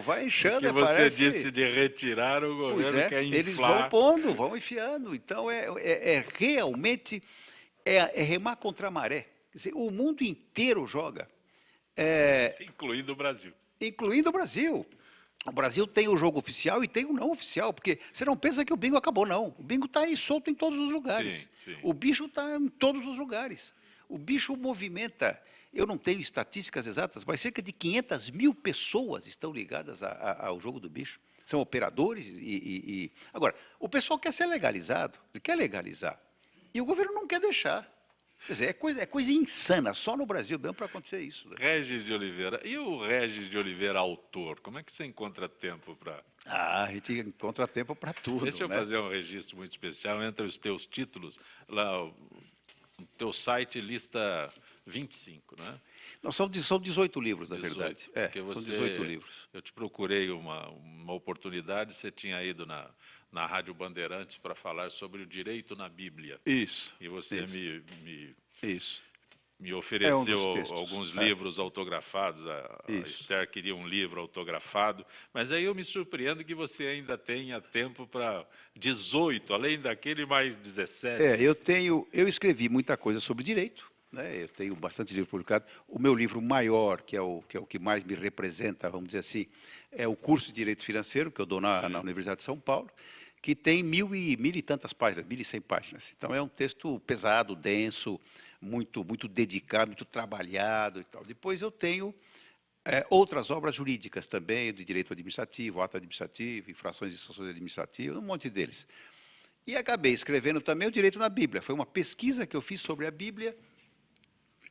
Vai inchando. O que você disse de retirar, o governo quer inflar. Eles vão pondo, vão enfiando. Então, realmente remar contra a maré. Quer dizer, o mundo inteiro joga. Incluindo o Brasil. Incluindo o Brasil. O Brasil tem o jogo oficial e tem o não oficial, porque você não pensa que o bingo acabou, não. O bingo está aí solto em todos os lugares. Sim, sim. O bicho está em todos os lugares. O bicho movimenta. Eu não tenho estatísticas exatas, mas cerca de 500 mil pessoas estão ligadas ao jogo do bicho. São operadores Agora, o pessoal quer ser legalizado, quer legalizar. E o governo não quer deixar. Quer dizer, é coisa insana, só no Brasil mesmo para acontecer isso. Né? Regis de Oliveira. E o Regis de Oliveira, autor? Como é que você encontra tempo para... A gente encontra tempo para tudo. Deixa eu fazer um registro muito especial entre os teus títulos. Lá, o teu site lista 25, né? Não, são 18 livros, na 18, verdade. São 18 livros. Eu te procurei uma oportunidade, você tinha ido na Rádio Bandeirantes para falar sobre o direito na Bíblia. Isso. E você Isso. me ofereceu textos, alguns livros autografados. A Esther queria um livro autografado. Mas aí eu me surpreendo que você ainda tenha tempo para 18, além daquele mais 17. Eu escrevi muita coisa sobre direito. Né? Eu tenho bastante livro publicado. O meu livro maior, que é o que mais me representa, vamos dizer assim, é o curso de Direito Financeiro, que eu dou na Universidade de São Paulo, que tem mil e tantas páginas, 1.100 páginas. Então, é um texto pesado, denso, muito dedicado, muito trabalhado e tal. Depois eu tenho outras obras jurídicas também, de direito administrativo, ato administrativo, infrações e sanções administrativas, um monte deles. E acabei escrevendo também o direito na Bíblia. Foi uma pesquisa que eu fiz sobre a Bíblia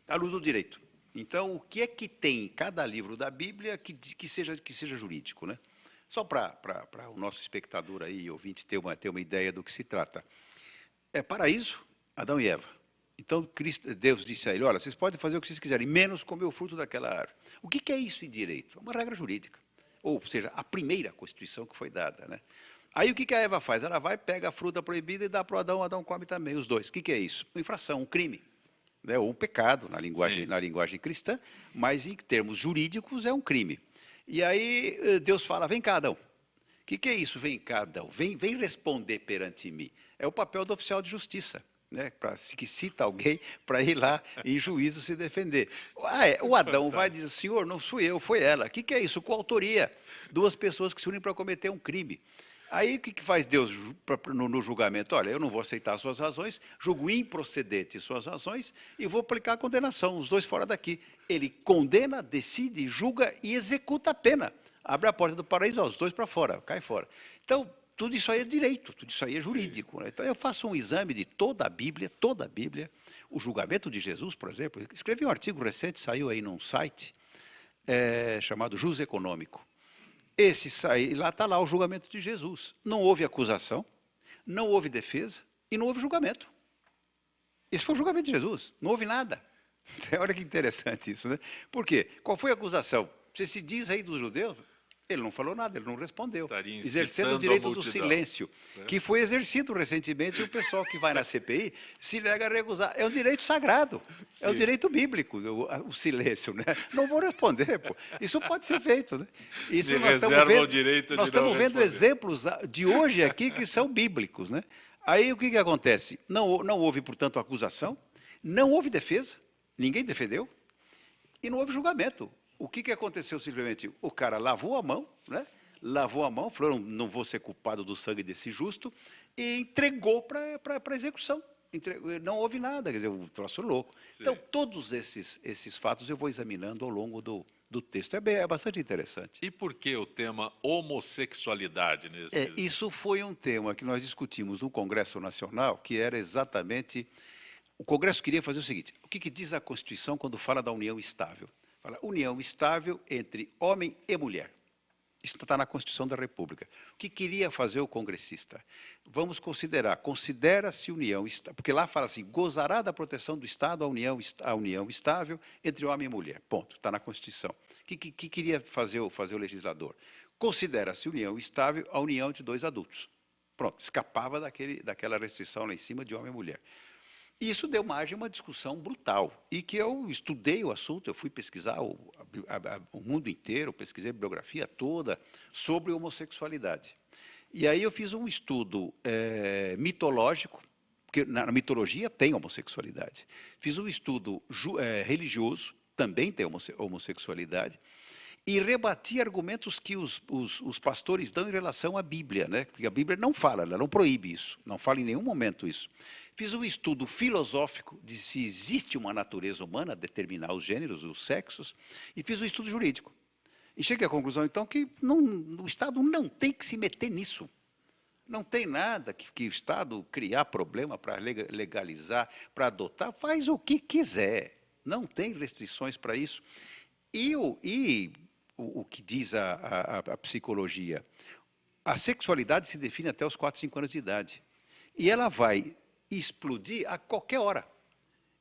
à luz do direito. Então, o que é que tem em cada livro da Bíblia que seja jurídico, né? Só para o nosso espectador aí, ouvinte, ter uma ideia do que se trata. Paraíso, Adão e Eva. Então, Deus disse a ele, olha, vocês podem fazer o que vocês quiserem, menos comer o fruto daquela árvore. O que é isso em direito? É uma regra jurídica. Ou seja, a primeira Constituição que foi dada, né? Aí o que a Eva faz? Ela vai, pega a fruta proibida e dá para o Adão come também, os dois. O que é isso? Uma infração, um crime. Né, ou um pecado na linguagem cristã, mas em termos jurídicos é um crime. E aí Deus fala, vem cá, Adão. O que é isso, vem cá, Adão? Vem responder perante mim. É o papel do oficial de justiça, né, que cita alguém para ir lá em juízo se defender. O Adão vai dizer, senhor, não sou eu, foi ela. O que é isso? Coautoria. Duas pessoas que se unem para cometer um crime. Aí o que faz Deus no julgamento? Olha, eu não vou aceitar as suas razões, julgo improcedente suas razões e vou aplicar a condenação, os dois fora daqui. Ele condena, decide, julga e executa a pena. Abre a porta do paraíso, os dois para fora, cai fora. Então, tudo isso aí é direito, tudo isso aí é jurídico. Né? Então, eu faço um exame de toda a Bíblia, o julgamento de Jesus, por exemplo. Escrevi um artigo recente, saiu aí num site chamado Jus Econômico. Lá está lá o julgamento de Jesus. Não houve acusação, não houve defesa e não houve julgamento. Esse foi o julgamento de Jesus, não houve nada. Olha que interessante isso, né? Por quê? Qual foi a acusação? Você se diz rei dos judeus? Ele não falou nada, ele não respondeu. Exercendo o direito do silêncio, que foi exercido recentemente, e o pessoal que vai na CPI se nega a recusar. É um direito sagrado, é um direito bíblico, o silêncio. Né? Não vou responder, pô. Isso pode ser feito. Né? Isso nós estamos vendo exemplos de hoje aqui que são bíblicos. Né? Aí o que acontece? Não houve, portanto, acusação, não houve defesa, ninguém defendeu, e não houve julgamento. O que aconteceu simplesmente? O cara lavou a mão, né? Falou, não vou ser culpado do sangue desse justo, e entregou para execução. Não houve nada, quer dizer, um troço louco. Sim. Então, todos esses fatos eu vou examinando ao longo do texto. É bastante interessante. E por que o tema homossexualidade nesse? Isso foi um tema que nós discutimos no Congresso Nacional, que era exatamente... O Congresso queria fazer o seguinte, o que diz a Constituição quando fala da união estável? Fala união estável entre homem e mulher. Isso está na Constituição da República. O que queria fazer o congressista? Vamos considerar, considera-se união, porque lá fala assim, gozará da proteção do Estado a união estável entre homem e mulher. Ponto, está na Constituição. O que queria fazer o legislador? Considera-se união estável a união de dois adultos. Pronto, escapava daquela restrição lá em cima de homem e mulher. E isso deu margem a uma discussão brutal, e que eu estudei o assunto, eu fui pesquisar o mundo inteiro, pesquisei a bibliografia toda sobre homossexualidade. E aí eu fiz um estudo mitológico, porque na mitologia tem homossexualidade. Fiz um estudo religioso, também tem homossexualidade, e rebati argumentos que os pastores dão em relação à Bíblia, né? Porque a Bíblia não fala, ela não proíbe isso, não fala em nenhum momento isso. Fiz um estudo filosófico de se existe uma natureza humana a determinar os gêneros, os sexos, e fiz um estudo jurídico. E cheguei à conclusão, então, que o Estado não tem que se meter nisso. Não tem nada que o Estado criar problema para legalizar, para adotar, faz o que quiser. Não tem restrições para isso. E o que diz a psicologia? A sexualidade se define até os 4, 5 anos de idade. E ela vai explodir a qualquer hora.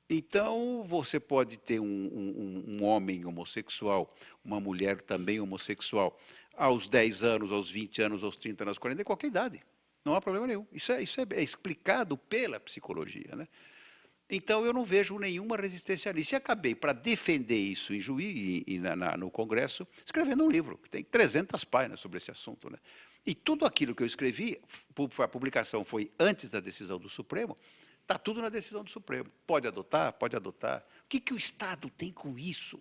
Então, você pode ter um homem homossexual, uma mulher também homossexual, aos 10 anos, aos 20 anos, aos 30 anos, aos 40, em qualquer idade. Não há problema nenhum. Isso é explicado pela psicologia, né? Então, eu não vejo nenhuma resistência nisso. E acabei, para defender isso em Juiz e no Congresso, escrevendo um livro, que tem 300 páginas sobre esse assunto, né? E tudo aquilo que eu escrevi, a publicação foi antes da decisão do Supremo, está tudo na decisão do Supremo. Pode adotar? Pode adotar. O que o Estado tem com isso?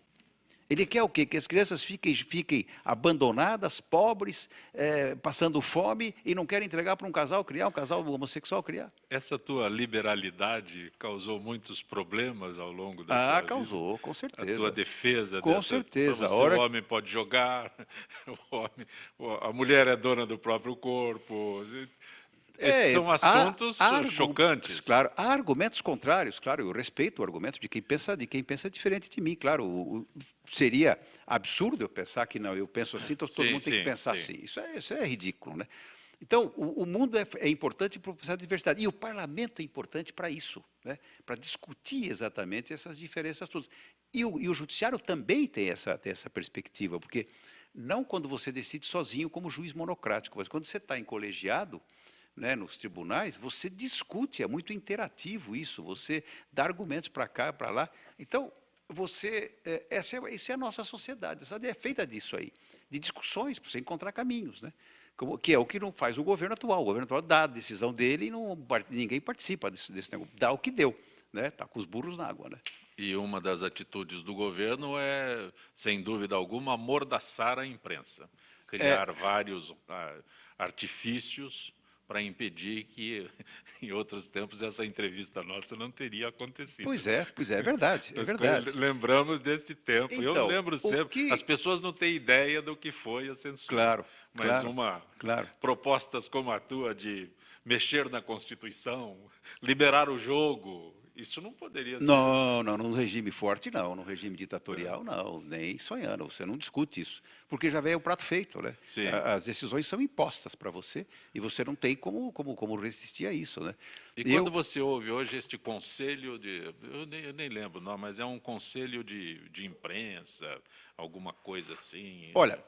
Ele quer o quê? Que as crianças fiquem abandonadas, pobres, passando fome, e não querem entregar para um casal criar, um casal homossexual criar. Essa tua liberalidade causou muitos problemas ao longo da tua vida? Causou, com certeza. A tua defesa com certeza. O homem pode jogar, a mulher é dona do próprio corpo. Esses são assuntos chocantes. Claro, há argumentos contrários, claro, eu respeito o argumento de quem pensa diferente de mim, claro. Seria absurdo eu pensar que não, eu penso assim, então todo mundo tem que pensar assim. Isso é ridículo, né? Então, o mundo é importante para a diversidade, e o parlamento é importante para isso, né? Para discutir exatamente essas diferenças todas. E o judiciário também tem essa perspectiva, porque não quando você decide sozinho como juiz monocrático, mas quando você está em colegiado, né, nos tribunais, você discute, é muito interativo isso, você dá argumentos para cá, para lá. Então, isso é a nossa sociedade, a sociedade é feita disso aí, de discussões, para você encontrar caminhos, né? Que é o que não faz o governo atual. O governo atual dá a decisão dele e ninguém participa desse negócio. Dá o que deu, né? Está com os burros na água, né? E uma das atitudes do governo é, sem dúvida alguma, amordaçar a imprensa, criar vários artifícios para impedir que, em outros tempos, essa entrevista nossa não teria acontecido. Pois é verdade, é verdade. Lembramos deste tempo. Então, eu lembro sempre. As pessoas não têm ideia do que foi a censura. Claro. Propostas como a tua de mexer na Constituição, liberar o jogo, isso não poderia ser. Não, num regime forte não, num regime ditatorial não, nem sonhando, você não discute isso, porque já veio o prato feito, né? Sim. As decisões são impostas para você e você não tem como resistir a isso, né? E quando você ouve hoje este conselho eu nem lembro, não, mas é um conselho de imprensa, alguma coisa assim. Olha,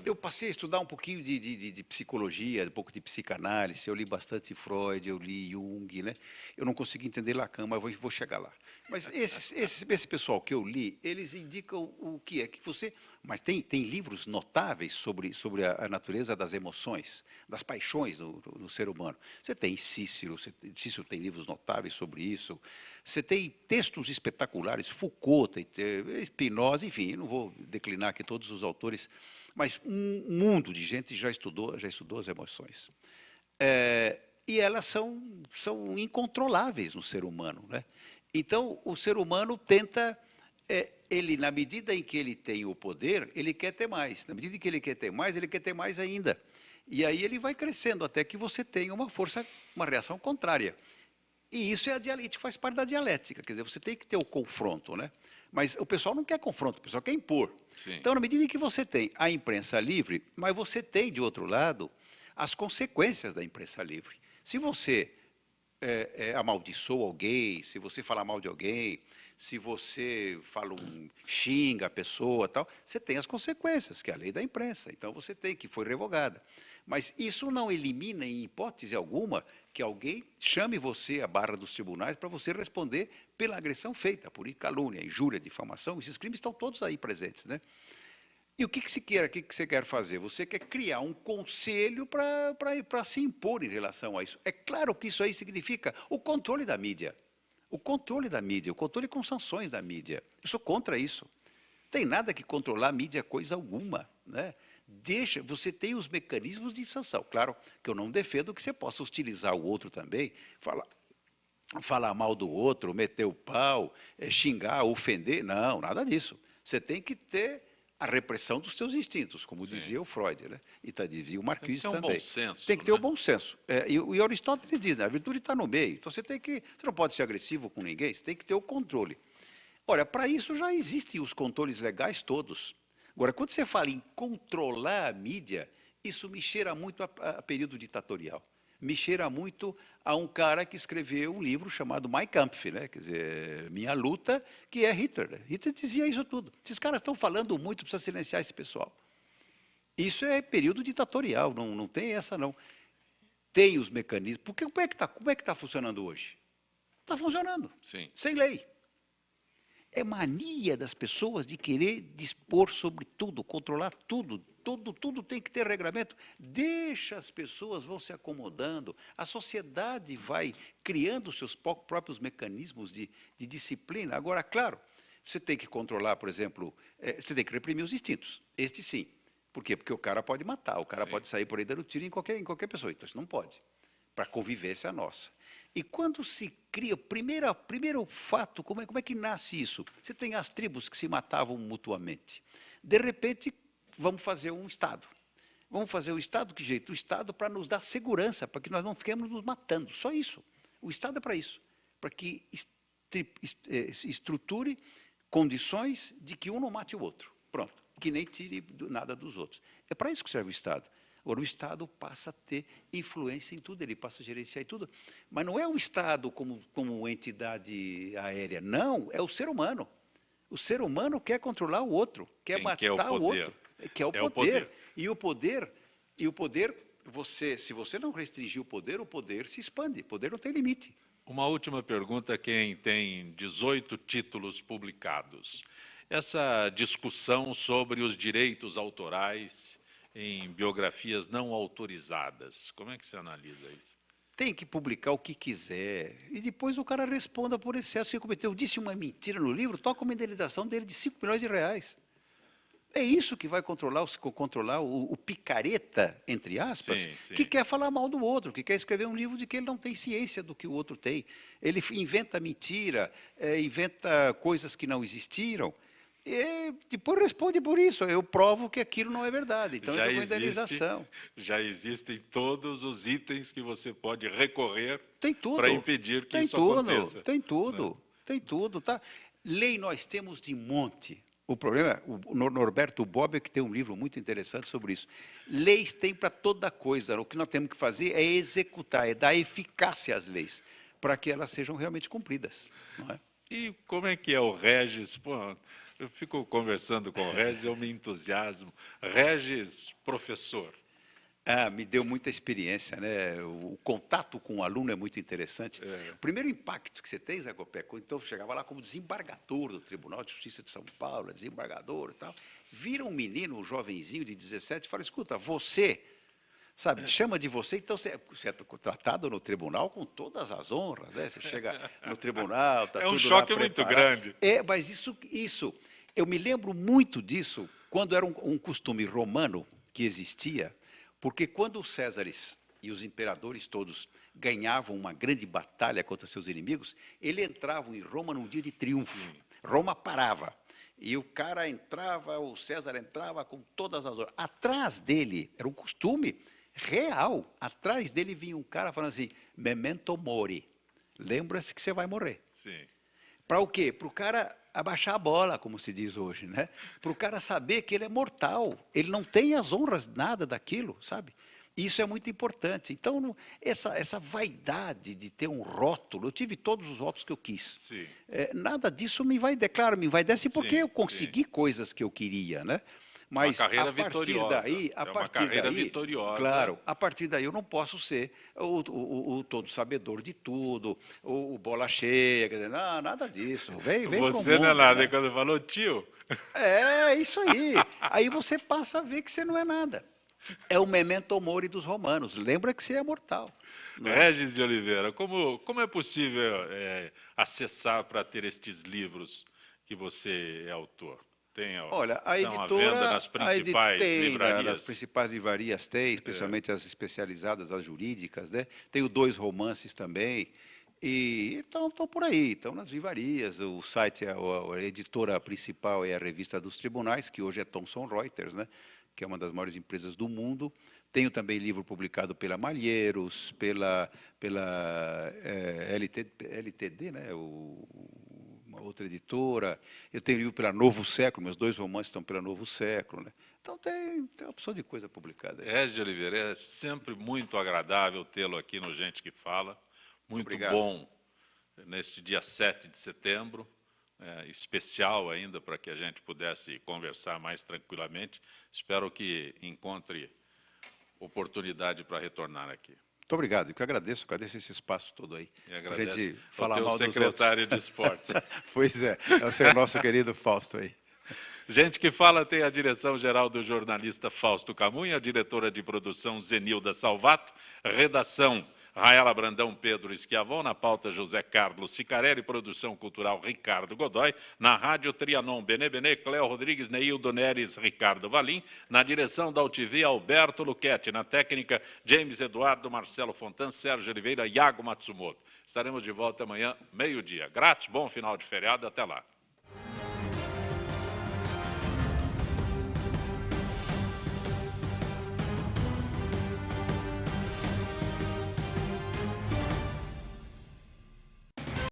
eu passei a estudar um pouquinho de psicologia, um pouco de psicanálise, eu li bastante Freud, eu li Jung, né? Eu não consegui entender Lacan, mas vou chegar lá. Mas esse pessoal que eu li, eles indicam o que é que você... Mas tem livros notáveis sobre a natureza das emoções, das paixões no ser humano. Você tem Cícero tem livros notáveis sobre isso. Você tem textos espetaculares, Foucault, tem Spinoza, enfim, eu não vou declinar aqui todos os autores, mas um mundo de gente já estudou as emoções. E elas são incontroláveis no ser humano, né? Então, o ser humano tenta, ele, na medida em que ele tem o poder, ele quer ter mais. Na medida em que ele quer ter mais, ele quer ter mais ainda. E aí ele vai crescendo até que você tenha uma reação contrária. E isso é a dialética, faz parte da dialética, quer dizer, você tem que ter o confronto, né? Mas o pessoal não quer confronto, o pessoal quer impor. Sim. Então, na medida em que você tem a imprensa livre, mas você tem, de outro lado, as consequências da imprensa livre. Se você amaldiçoa alguém, se você fala mal de alguém, se você xinga a pessoa, tal, você tem as consequências, que é a lei da imprensa. Então, você tem, que foi revogada. Mas isso não elimina, em hipótese alguma, que alguém chame você à barra dos tribunais para você responder pela agressão feita, por calúnia, injúria, difamação. Esses crimes estão todos aí presentes, né? E o que você quer fazer? Você quer criar um conselho para se impor em relação a isso. É claro que isso aí significa o controle da mídia. O controle da mídia, o controle com sanções da mídia. Eu sou contra isso. Tem nada que controlar a mídia, coisa alguma, né? Você tem os mecanismos de sanção. Claro que eu não defendo que você possa hostilizar o outro também, falar mal do outro, meter o pau, xingar, ofender. Não, nada disso. Você tem que ter a repressão dos seus instintos, como dizia o Freud, né? E dizia o Marquise também. Tem que ter um bom senso. Tem que ter o bom senso. E Aristóteles diz, né? A virtude está no meio. Então você não pode ser agressivo com ninguém, você tem que ter o controle. Olha, para isso já existem os controles legais todos. Agora, quando você fala em controlar a mídia, isso me cheira muito a período ditatorial. Me cheira muito a um cara que escreveu um livro chamado Mein Kampf, né? Quer dizer, Minha Luta, que é Hitler. Né? Hitler dizia isso tudo. Esses caras estão falando muito, precisa silenciar esse pessoal. Isso é período ditatorial, não tem essa não. Tem os mecanismos. Porque como é que tá funcionando hoje? Está funcionando, Sim. Sem lei. É mania das pessoas de querer dispor sobre tudo, controlar tudo. Tudo tem que ter regramento. Deixa as pessoas vão se acomodando. A sociedade vai criando seus próprios mecanismos de disciplina. Agora, claro, você tem que controlar, por exemplo, você tem que reprimir os instintos. Este sim. Por quê? Porque o cara pode matar, o cara pode sair por aí dando tiro em qualquer pessoa. Então, isso não pode. Para a convivência nossa. E quando se cria, primeiro fato, como é que nasce isso? Você tem as tribos que se matavam mutuamente. De repente, vamos fazer um Estado. Vamos fazer o Estado, que jeito? O Estado para nos dar segurança, para que nós não fiquemos nos matando. Só isso. O Estado é para isso. Para que estruture condições de que um não mate o outro. Pronto. Que nem tire nada dos outros. É para isso que serve o Estado. Agora, o Estado passa a ter influência em tudo, ele passa a gerenciar em tudo. Mas não é o Estado como entidade aérea, não, é o ser humano. O ser humano quer controlar o outro, quer matar o outro. Quer o poder. E o poder, se você não restringir o poder se expande, o poder não tem limite. Uma última pergunta, quem tem 18 títulos publicados. Essa discussão sobre os direitos autorais em biografias não autorizadas. Como é que você analisa isso? Tem que publicar o que quiser. E depois o cara responda por excesso que cometeu. Disse uma mentira no livro, toca uma indenização dele de 5 milhões de reais. É isso que vai controlar o picareta, entre aspas, sim. que quer falar mal do outro, que quer escrever um livro de que ele não tem ciência do que o outro tem. Ele inventa mentira, inventa coisas que não existiram. E depois responde por isso. Eu provo que aquilo não é verdade. Então, eu tenho uma indenização. Já existem todos os itens que você pode recorrer para impedir que isso aconteça. Tem tudo. Tá? Lei nós temos de monte. O problema é, o Norberto Bobbio, que tem um livro muito interessante sobre isso. Leis tem para toda coisa. O que nós temos que fazer é executar, é dar eficácia às leis, para que elas sejam realmente cumpridas. Não é? E como é que é o Regis? Pô, eu fico conversando com o Regis, eu me entusiasmo. Regis, professor. Me deu muita experiência, né? O contato com o aluno é muito interessante. O primeiro impacto que você tem, Zé Copeco, então chegava lá como desembargador do Tribunal de Justiça de São Paulo, desembargador e tal. Vira um menino, um jovenzinho de 17, e fala, escuta, você, sabe, chama de você, então você é tratado no tribunal com todas as honras, né? Você chega no tribunal, está tudo lá preparado. É um choque muito grande. Mas isso, eu me lembro muito disso, quando era um costume romano que existia, porque quando os Césares e os imperadores todos ganhavam uma grande batalha contra seus inimigos, eles entravam em Roma num dia de triunfo. Sim. Roma parava. E o cara entrava, o César entrava com todas as horas. Atrás dele, era um costume real, atrás dele vinha um cara falando assim, memento mori, lembra-se que você vai morrer. Sim. Para o quê? Para o cara abaixar a bola, como se diz hoje, né? Para o cara saber que ele é mortal, ele não tem as honras, nada daquilo, sabe? Isso é muito importante. Então, essa vaidade de ter um rótulo, eu tive todos os rótulos que eu quis. Sim. Nada disso me vai claro, me envaidece porque Sim, eu consegui coisas que eu queria, né? Mas uma carreira a partir vitoriosa. daí, É uma carreira vitoriosa. claro, a partir daí eu não posso ser o todo sabedor de tudo, o bola cheia, quer dizer, não, nada disso. Vem Você pro não é mundo, nada, né? e quando falou tio, É isso aí. Aí você passa a ver que você não é nada. É o memento mori dos romanos. Lembra que você é mortal. Não é? Regis de Oliveira, como é possível acessar para ter estes livros que você é autor? Olha, a Estão à editora, venda nas principais livrarias? nas principais livrarias tem, especialmente as especializadas, as jurídicas, né? Tenho 2 romances também. E estão por aí, estão nas livrarias. O site, a editora principal é a Revista dos Tribunais, que hoje é Thomson Reuters, né? Que é uma das maiores empresas do mundo. Tenho também livro publicado pela Malheiros, pela LTD, né? Uma outra editora. Eu tenho livro pela Novo Século, meus 2 romances estão pela Novo Século, né? Então tem uma opção de coisa publicada aí. Regis de Oliveira, é sempre muito agradável tê-lo aqui no Gente que Fala. Muito Obrigado. bom neste dia 7 de setembro, especial ainda para que a gente pudesse conversar mais tranquilamente. Espero que encontre oportunidade para retornar aqui. Muito obrigado. Eu que agradeço esse espaço todo aí. E agradeço a gente ao falar teu mal dos secretário outros. de esportes. Pois é o nosso querido Fausto aí. Gente que Fala tem a direção-geral do jornalista Fausto Camunha, a diretora de produção Zenilda Salvato, redação Raela Brandão, Pedro Schiavon, na pauta José Carlos Sicarelli, produção cultural Ricardo Godoy, na rádio Trianon Benê, Cléo Rodrigues, Neildo Neres, Ricardo Valim, na direção da UTV Alberto Luchetti, na técnica James Eduardo, Marcelo Fontan, Sérgio Oliveira, Iago Matsumoto. Estaremos de volta amanhã, meio-dia. Grátis, bom final de feriado, até lá.